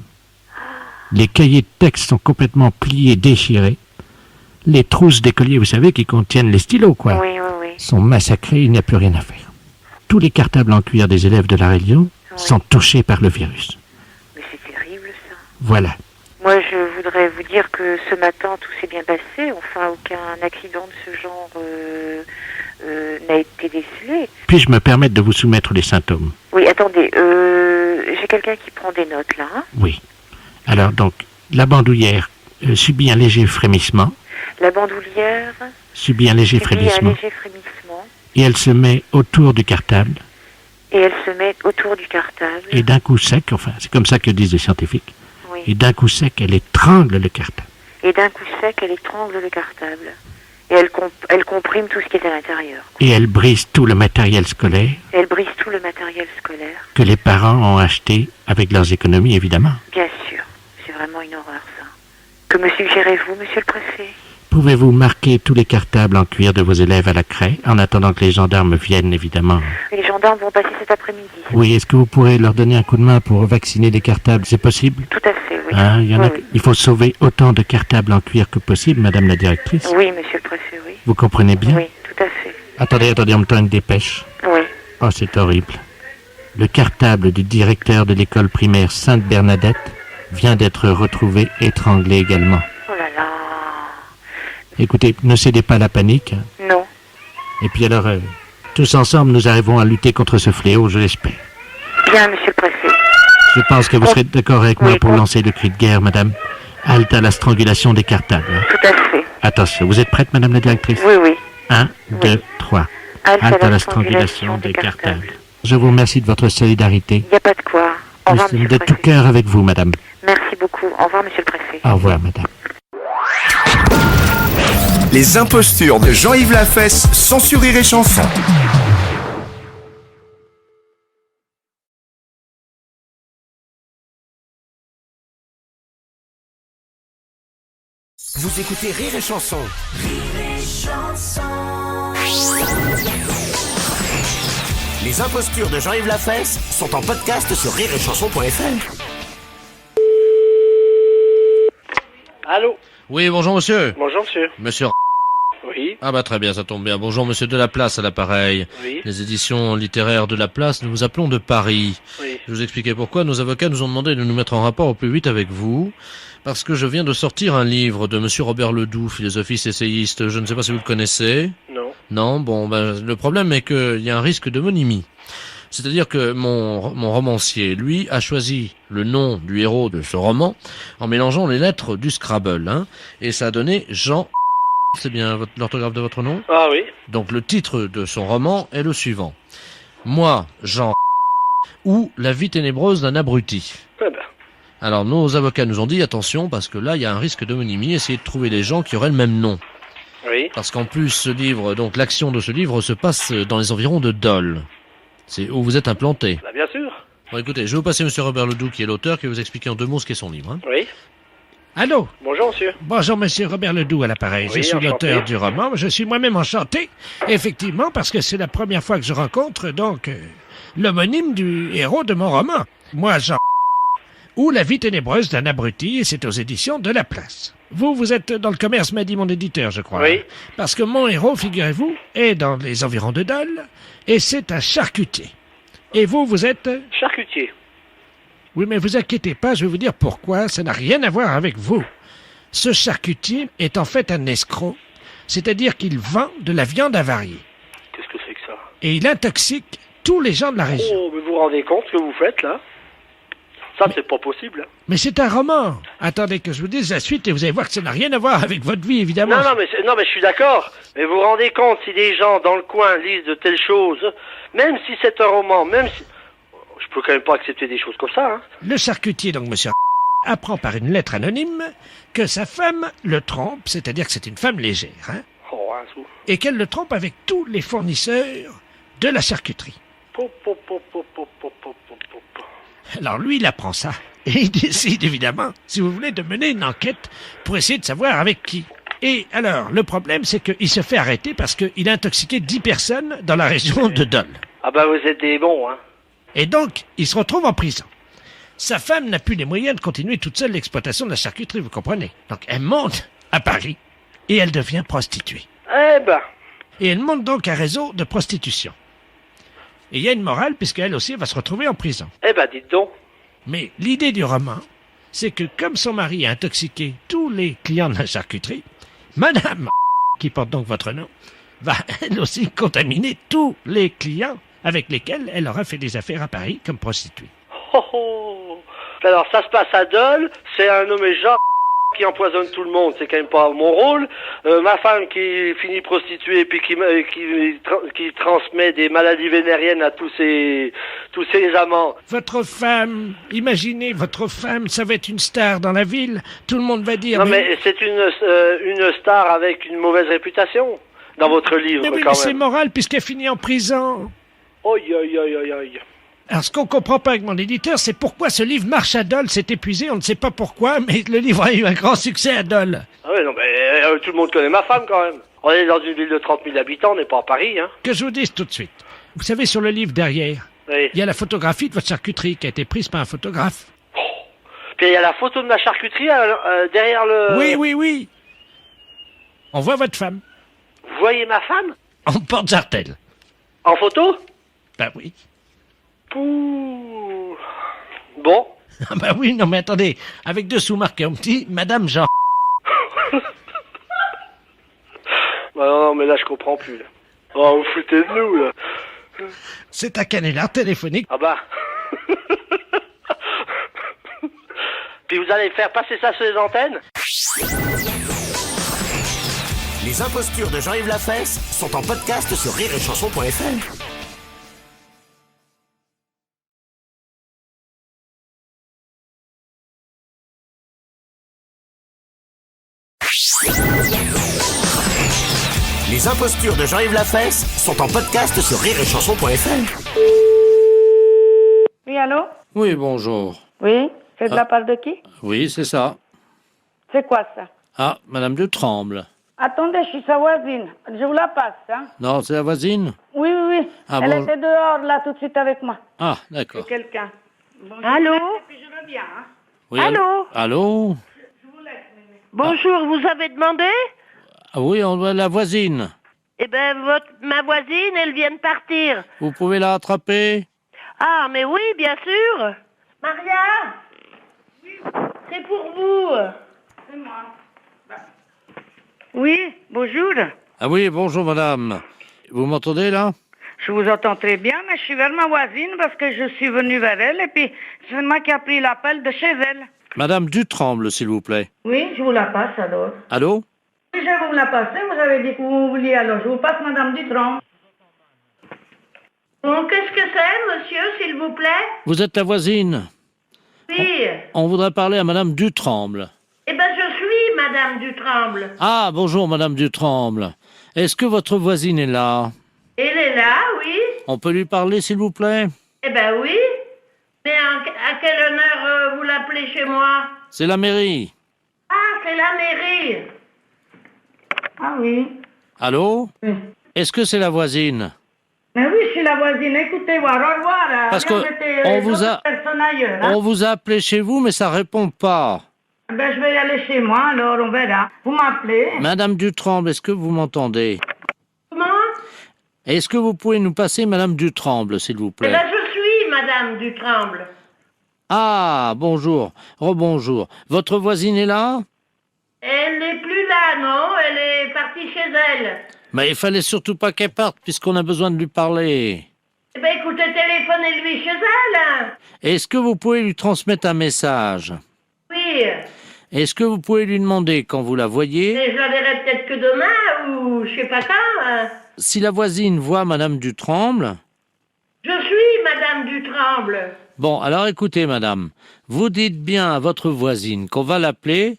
Les cahiers de texte sont complètement pliés, déchirés. Les trousses d'écoliers, vous savez, qui contiennent les stylos, quoi, oui, oui, oui. sont massacrées. Il n'y a plus rien à faire. Tous les cartables en cuir des élèves de la région sont touchés par le virus. Mais c'est terrible, ça. Voilà. Moi, je voudrais vous dire que ce matin, tout s'est bien passé. Enfin, aucun accident de ce genre n'a été décelé. Puis-je me permettre de vous soumettre les symptômes? Oui, attendez. J'ai quelqu'un qui prend des notes, là. Hein? Oui. Alors, donc, la bandoulière subit un léger frémissement. La bandoulière subit un léger frémissement. Et elle se met autour du cartable. Et d'un coup sec, enfin, c'est comme ça que disent les scientifiques. Oui. Et d'un coup sec, elle étrangle le cartable. Et elle comprime tout ce qui est à l'intérieur. Et elle brise tout le matériel scolaire. Que les parents ont acheté avec leurs économies, évidemment. Bien sûr. C'est vraiment une horreur, ça. Que me suggérez-vous, monsieur le préfet? Pouvez-vous marquer tous les cartables en cuir de vos élèves à la craie, en attendant que les gendarmes viennent, évidemment? Les gendarmes vont passer cet après-midi. Oui, est-ce que vous pourrez leur donner un coup de main pour vacciner les cartables? C'est possible? Tout à fait, oui. Hein, il faut sauver autant de cartables en cuir que possible, madame la directrice. Oui, monsieur le préfet, oui. Vous comprenez bien? Oui, tout à fait. Attendez, on me tend une dépêche. Oui. Oh, c'est horrible. Le cartable du directeur de l'école primaire Sainte-Bernadette vient d'être retrouvé étranglé également. Oh là là. Écoutez, ne cédez pas à la panique. Non. Et puis alors, tous ensemble, nous arrivons à lutter contre ce fléau, je l'espère. Bien, monsieur le préfet. Je pense que vous serez d'accord avec moi pour lancer le cri de guerre, madame. Halte à la strangulation des cartables. Hein. Tout à fait. Attention, vous êtes prête, madame la directrice? Oui, oui. 1, 2, 3. Halte à la strangulation des cartables. Je vous remercie de votre solidarité. Il n'y a pas de quoi. Au revoir, monsieur le préfet. De tout cœur avec vous, madame. Merci beaucoup. Au revoir, monsieur le préfet. Au revoir, madame. Les impostures de Jean-Yves Lafesse, sans sur Rire et Chanson. Vous écoutez Rire et Chanson. Les impostures de Jean-Yves Lafesse sont en podcast sur rireetchanson.fr. Allô? Oui, bonjour monsieur. Bonjour monsieur. Monsieur. Oui. Ah bah très bien, ça tombe bien. Bonjour monsieur de la Place à l'appareil. Oui. Les éditions littéraires de la Place, nous vous appelons de Paris. Oui. Je vous expliquais pourquoi. Nos avocats nous ont demandé de nous mettre en rapport au plus vite avec vous, parce que je viens de sortir un livre de monsieur Robert Ledoux, philosophiste essayiste. Je ne sais pas si vous le connaissez. Non. Non, bon, ben, le problème est qu'il y a un risque d'homonymie. C'est-à-dire que mon romancier, lui, a choisi le nom du héros de ce roman en mélangeant les lettres du Scrabble, hein, et ça a donné Jean. C'est bien l'orthographe de votre nom? Ah oui. Donc le titre de son roman est le suivant. Moi, Jean ou La vie ténébreuse d'un abruti. Eh ben. Alors nos avocats nous ont dit attention parce que là il y a un risque d'homonymie, essayez de trouver des gens qui auraient le même nom. Oui. Parce qu'en plus ce livre, donc l'action de ce livre se passe dans les environs de Dole. C'est où vous êtes implanté. Bah bien sûr. Bon écoutez, je vais vous passer monsieur Robert Ledoux qui est l'auteur, qui va vous expliquer en 2 mots ce qu'est son livre. Hein. Oui. Allô? Bonjour monsieur. Bonjour monsieur Robert Ledoux à l'appareil. Oui, je suis enchanté. l'auteur du roman. Je suis moi-même enchanté, effectivement, parce que c'est la première fois que je rencontre donc l'homonyme du héros de mon roman. Moi, Jean ou La vie ténébreuse d'un abruti, et c'est aux éditions de la Place. Vous êtes dans le commerce, m'a dit mon éditeur, je crois. Oui. Parce que mon héros, figurez-vous, est dans les environs de Dole, et c'est un charcutier. Et vous êtes... Charcutier. Oui, mais vous inquiétez pas, je vais vous dire pourquoi, ça n'a rien à voir avec vous. Ce charcutier est en fait un escroc, c'est-à-dire qu'il vend de la viande avariée. Qu'est-ce que c'est que ça? Et il intoxique tous les gens de la région. Oh, mais vous vous rendez compte ce que vous faites là? Ça, c'est pas possible. Mais c'est un roman. Attendez que je vous dise la suite et vous allez voir que ça n'a rien à voir avec votre vie, évidemment. Non, mais je suis d'accord. Mais vous vous rendez compte si des gens dans le coin lisent de telles choses, même si c'est un roman, même si... je peux quand même pas accepter des choses comme ça, hein. Le charcutier, donc monsieur apprend par une lettre anonyme que sa femme le trompe, c'est-à-dire que c'est une femme légère, hein, Oh, un sou. et qu'elle le trompe avec tous les fournisseurs de la charcuterie. Po, po, po, po, po, po, po, po, po. Alors lui, il apprend ça, et il décide évidemment, si vous voulez, de mener une enquête pour essayer de savoir avec qui. Et alors, le problème, c'est qu'il se fait arrêter parce qu'il a intoxiqué 10 personnes dans la région de Dole. Ah bah vous êtes des bons, hein. Et donc, il se retrouve en prison. Sa femme n'a plus les moyens de continuer toute seule l'exploitation de la charcuterie, vous comprenez? Donc elle monte à Paris et elle devient prostituée. Eh ben. Et elle monte donc un réseau de prostitution. Et il y a une morale puisqu'elle aussi va se retrouver en prison. Eh ben, dites donc. Mais l'idée du roman, c'est que comme son mari a intoxiqué tous les clients de la charcuterie, Madame, qui porte donc votre nom, va elle aussi contaminer tous les clients avec lesquels elle aura fait des affaires à Paris comme prostituée. Oh, oh. Alors ça se passe à Dole, c'est un nommé Jean qui empoisonne tout le monde, c'est quand même pas mon rôle. Ma femme qui finit prostituée puis qui transmet des maladies vénériennes à tous ses amants. Votre femme, imaginez, votre femme, ça va être une star dans la ville, tout le monde va dire... Non mais c'est une star avec une mauvaise réputation dans votre livre Mais oui, quand mais c'est même. moral puisqu'elle finit en prison. Oi, oi, oi, oi, oi. Alors, ce qu'on comprend pas avec mon éditeur, c'est pourquoi ce livre marche à Dole, c'est épuisé, on ne sait pas pourquoi, mais le livre a eu un grand succès à Dole. Ah ouais, non mais tout le monde connaît ma femme quand même. On est dans une ville de 30 000 habitants, on n'est pas à Paris, hein. Que je vous dise tout de suite. Vous savez, sur le livre derrière, Oui. il y a la photographie de votre charcuterie qui a été prise par un photographe. Puis il y a la photo de ma charcuterie derrière le... Oui, oui, oui. On voit votre femme. Vous voyez ma femme? En porte-jartel. En photo? Ben oui. Pouh. Bon. Ah ben oui, non mais attendez, avec dessous marqué un petit, Madame Jean. Bah non, mais là je comprends plus, là. Oh, vous foutez de nous, là. C'est un canular téléphonique. Ah bah. Puis vous allez faire passer ça sur les antennes? Les impostures de Jean-Yves Lafesse sont en podcast sur rireetchanson.fr. Les impostures de Jean-Yves Lafesse sont en podcast sur rireetchanson.fr. Oui, allô? Oui, bonjour. Oui, c'est de la part de qui? Oui, c'est ça. C'est quoi ça? Ah, Madame de Tremble. Attendez, je suis sa voisine. Je vous la passe, hein? Non, c'est la voisine? Oui, oui, oui. Ah, Elle bon. était dehors, là, tout de suite avec moi. Ah, d'accord. C'est quelqu'un. Bonjour. Allô? Et puis je reviens, hein? Oui, Allô? Allô? Bonjour, vous avez demandé? Ah oui, on doit la voisine. Eh ben, ma voisine, elle vient de partir. Vous pouvez la attraper? Ah, mais oui, bien sûr. Maria? C'est pour vous. C'est moi. Oui, bonjour. Ah oui, bonjour madame. Vous m'entendez là? Je vous entends très bien, mais je suis vers ma voisine parce que je suis venu vers elle et puis c'est moi qui a pris l'appel de chez elle. Madame Dutremble, s'il vous plaît. Oui, je vous la passe alors. Allô? Oui, je vais vous la passer, vous avez dit que vous vouliez alors. Je vous passe Madame Dutron. Bon, qu'est-ce que c'est, monsieur, s'il vous plaît? Vous êtes la voisine. Oui. On voudrait parler à Madame Dutremble. Eh ben, je suis Madame Dutremble. Ah, bonjour Madame Dutremble. Est-ce que votre voisine est là? Elle est là, oui. On peut lui parler, s'il vous plaît? Eh ben oui. Mais à quel honneur vous l'appelez chez moi? C'est la mairie. Ah, c'est la mairie. Ah oui. Allô? Oui. Est-ce que c'est la voisine? Mais oui, je suis la voisine. Écoutez, au revoir. Parce Bien, que mettez on les vous autres a- personnes ailleurs, hein. On vous a appelé chez vous, mais ça répond pas. Ben, je vais y aller chez moi, alors on verra. Vous m'appelez. Madame Dutremble, est-ce que vous m'entendez? Comment? Est-ce que vous pouvez nous passer Madame Dutremble, s'il vous Eh plaît? ben, je suis Madame Dutremble. Ah, bonjour. Rebonjour. Votre voisine est là? Elle n'est plus là, non? Elle est partie chez elle. Mais il fallait surtout pas qu'elle parte, puisqu'on a besoin de lui parler. Eh ben, écoutez, téléphonez-lui chez elle. Est-ce que vous pouvez lui transmettre un message? Oui. Est-ce que vous pouvez lui demander, quand vous la voyez, Et je la verrai peut-être que demain, ou je sais pas quand. si la voisine voit Madame Dutremble? Je suis Madame madame Dutremble. Bon, alors écoutez, madame, vous dites bien à votre voisine qu'on va l'appeler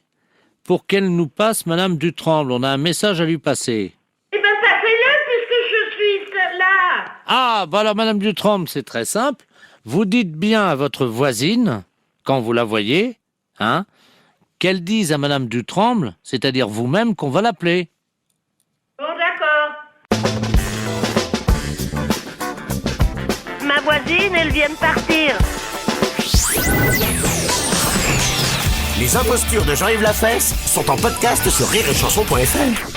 pour qu'elle nous passe madame Dutremble. On a un message à lui passer. Eh ben, passez-le puisque je suis là. Ah, voilà, madame Dutremble, c'est très simple. Vous dites bien à votre voisine, quand vous la voyez, hein, qu'elle dise à madame Dutremble, c'est-à-dire vous-même, qu'on va l'appeler. Bon, d'accord. Ma voisine, elle vient de partir. Les impostures de Jean-Yves Lafesse sont en podcast sur rireetchanson.fr.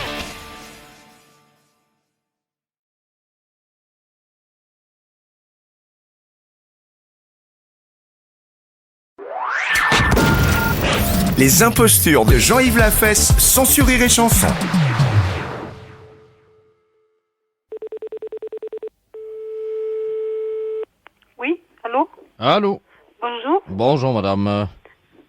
Les impostures de Jean-Yves Lafesse sont sur Rire et Chanson. Oui, allô? Allô? Bonjour. Bonjour, madame.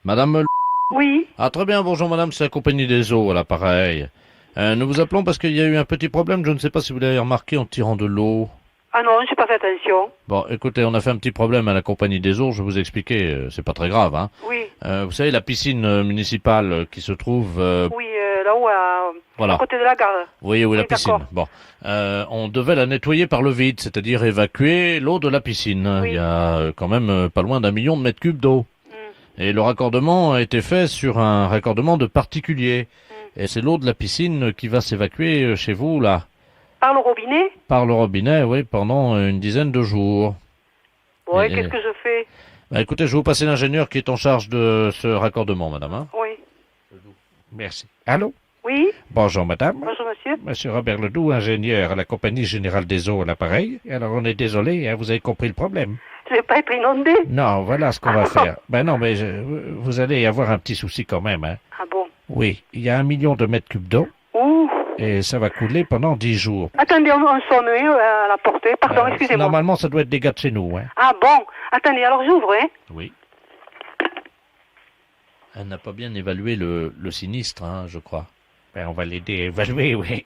Madame... Oui. Ah, très bien, bonjour, madame, c'est la compagnie des eaux, à l'appareil. Nous vous appelons parce qu'il y a eu un petit problème, je ne sais pas si vous l'avez remarqué en tirant de l'eau. Ah non, j'ai pas fait attention. Bon, écoutez, on a fait un petit problème à la compagnie des eaux, je vais vous expliquer, c'est pas très grave, hein. Oui. Vous savez, la piscine municipale qui se trouve... Oui, là-haut, voilà. à côté de la gare. Oui, oui, la piscine. d'accord. Bon, on devait la nettoyer par le vide, c'est-à-dire évacuer l'eau de la piscine. Oui. Il y a quand même pas loin d'1 million de mètres cubes d'eau. Et le raccordement a été fait sur un raccordement de particulier. Et c'est l'eau de la piscine qui va s'évacuer chez vous, là. Par le robinet? Par le robinet, oui, pendant une dizaine de jours. Ouais, Et- qu'est-ce que je fais? Bah, écoutez, je vais vous passer l'ingénieur qui est en charge de ce raccordement, madame. Hein. Oui. Merci. Allô? Oui? Bonjour, madame. Bonjour, monsieur. Monsieur Robert Ledoux, ingénieur à la Compagnie Générale des Eaux à l'appareil. Alors, on est désolé, hein, vous avez compris le problème. Je vais pas être inondé. Non, voilà ce qu'on va faire. Ben non, mais vous allez avoir un petit souci quand même. Hein. Ah bon? Oui, il y a 1 million de mètres cubes d'eau. Ouh. Et ça va couler pendant 10 jours. Attendez, on sonne à la porte. Pardon, excusez-moi. Normalement, ça doit être des gars de chez nous. Hein. Ah bon? Attendez, alors j'ouvre, hein? Oui. Elle n'a pas bien évalué le sinistre, hein, je crois. Ben, on va l'aider à évaluer, oui.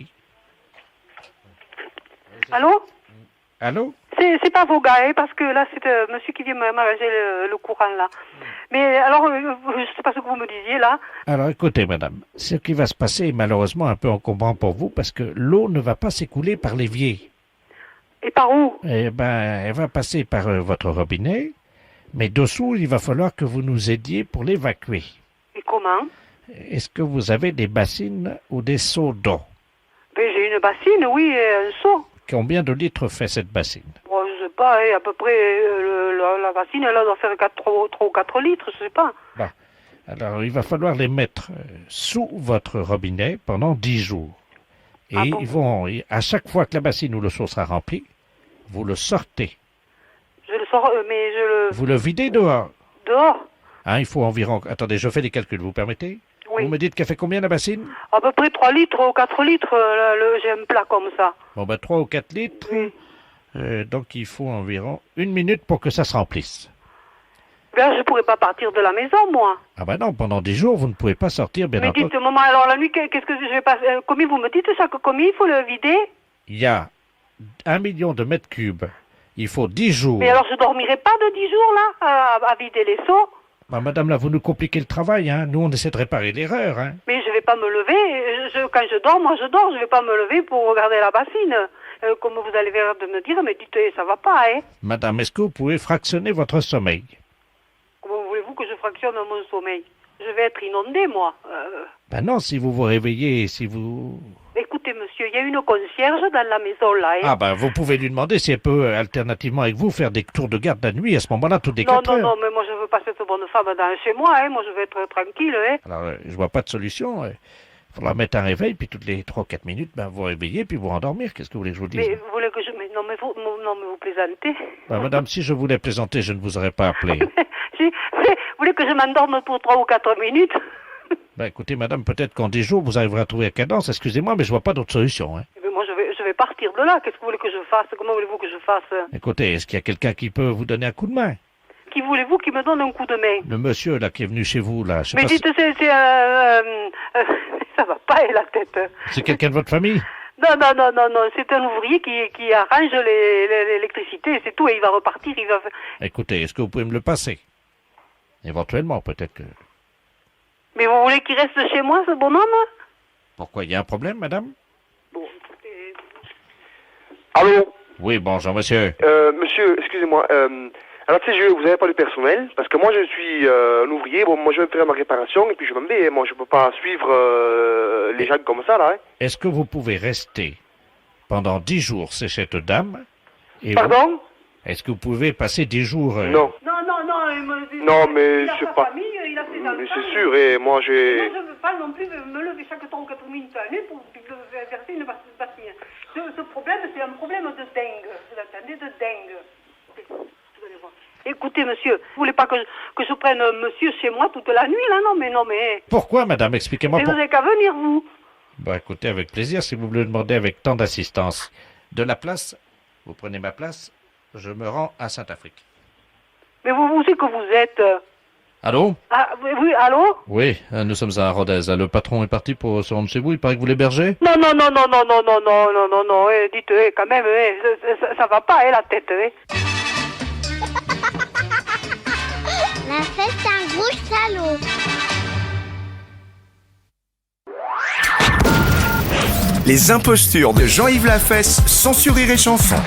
Allô? Allô? C'est pas vos gars, hein, parce que là, c'est monsieur qui vient m'arranger le courant, là. Mais alors, je sais pas ce que vous me disiez, là. Alors écoutez, madame, ce qui va se passer est malheureusement un peu encombrant pour vous parce que l'eau ne va pas s'écouler par l'évier. Et par où? Eh ben, elle va passer par votre robinet, mais dessous, il va falloir que vous nous aidiez pour l'évacuer. Et comment? Est-ce que vous avez des bassines ou des seaux d'eau? Ben, j'ai une bassine, oui, et un seau. Combien de litres fait cette bassine? Bon, je sais pas, hein, à peu près, la bassine, elle doit faire 3 ou 4 litres, je sais pas. Bon. Alors, il va falloir les mettre sous votre robinet pendant 10 jours. Et Ah bon? ils vont, à chaque fois que la bassine ou le seau sera rempli, vous le sortez. Je le sors, mais je le... Vous le videz dehors. Dehors? Hein, il faut environ... Attendez, je fais des calculs, vous permettez? Oui. Vous me dites qu'elle fait combien la bassine? À peu près 3 litres ou 4 litres, j'ai un plat comme ça. Bon, ben 3 ou 4 litres. Oui. Donc, il faut environ 1 minute pour que ça se remplisse. Ben, je pourrais pas partir de la maison, moi. Ah ben non, pendant 10 jours, vous ne pouvez pas sortir, bien Mais entendu. dites, maman, alors la nuit, qu'est-ce que je vais pas... combien vous me dites ça? Combien il faut le vider? Il y a 1 million de mètres cubes. Il faut 10 jours. Mais alors je dormirai pas de 10 jours, là, à vider les seaux? Bah, madame, là, vous nous compliquez le travail, hein. Nous, on essaie de réparer l'erreur, hein. Mais je vais pas me lever. Quand je dors, moi je dors. Je vais pas me lever pour regarder la bassine. Comme vous allez venir de me dire, mais dites, ça va pas, hein. Madame, est-ce que vous pouvez fractionner votre sommeil? Comment voulez-vous que je fractionne mon sommeil? Je vais être inondée, moi. Ben non, si vous vous réveillez, si vous... Écoutez, monsieur, il y a une concierge dans la maison, là, hein. Ah ben, vous pouvez lui demander si elle peut, alternativement avec vous, faire des tours de garde la nuit, à ce moment-là, toutes les Non, 4 heures. non, mais moi je veux pas cette bonne femme dans chez moi, hein. Moi je veux être tranquille, hein. Alors, je vois pas de solution. Il faudra mettre un réveil, puis toutes les 3-4 minutes, ben, vous réveillez, puis vous rendormir. Qu'est-ce que vous voulez que je vous dise? Mais vous voulez que je... Mais non, mais vous plaisantez. Ben, madame, si je voulais plaisanter, je ne vous aurais pas appelé. Mais vous voulez que je m'endorme pour 3 ou 4 minutes? Ben, écoutez, madame, peut-être qu'en 10 jours, vous arriverez à trouver la cadence. Excusez-moi, mais je vois pas d'autre solution, hein. Mais moi je vais partir de là. Qu'est-ce que vous voulez que je fasse? Comment voulez-vous que je fasse? Écoutez, est-ce qu'il y a quelqu'un qui peut vous donner un coup de main? Qui voulez-vous qui me donne un coup de main? Le monsieur, là, qui est venu chez vous, là, je sais Mais pas dites, ça va pas, la tête. C'est quelqu'un de votre famille? Non, non, non, non, non, c'est un ouvrier qui arrange l'électricité, c'est tout, et il va repartir, il va... Écoutez, est-ce que vous pouvez me le passer? Éventuellement, peut-être que... Mais vous voulez qu'il reste chez moi, ce bonhomme? Pourquoi, il y a un problème, madame? Bon, écoutez... Allô? Oui, bonjour, monsieur. Monsieur, excusez-moi, alors tu sais, vous avez pas de personnel, parce que moi je suis un ouvrier, bon, moi je vais faire ma réparation, et puis je m'en vais, moi je peux pas suivre les gens comme ça, là, hein. Est-ce que vous pouvez rester pendant 10 jours chez cette dame? Et Pardon? Est-ce que vous pouvez passer 10 jours... Non. Non, non, non, Non, mais il a c'est sa pas... famille, il a ses enfants... Mais c'est sûr, et moi j'ai... Moi, je ne veux pas non plus me lever chaque 3 ou 4 minutes à l'année pour verser une pastille. Ce problème, c'est un problème de dingue. Vous entendez, de dingue. Vous allez voir. Écoutez, monsieur, vous voulez pas que je prenne monsieur chez moi toute la nuit, là? Non, mais... Pourquoi, madame? Expliquez-moi Mais vous n'avez qu'à venir, vous. Bah, écoutez, avec plaisir, si vous me le demandez avec tant d'assistance. De la place, vous prenez ma place, je me rends à Saint-Afrique. Mais vous c'est que vous êtes... Allô? Ah, oui, allô? Oui, nous sommes à Rodez. Le patron est parti pour se rendre chez vous, il paraît que vous l'hébergez? Non, non, non, non, non, non, non, non, non, non, non, dites, quand même, ça va pas, la tête, La fête, c'est un gros salaud. Les impostures de Jean-Yves Lafesse, sans Rire et Chanson.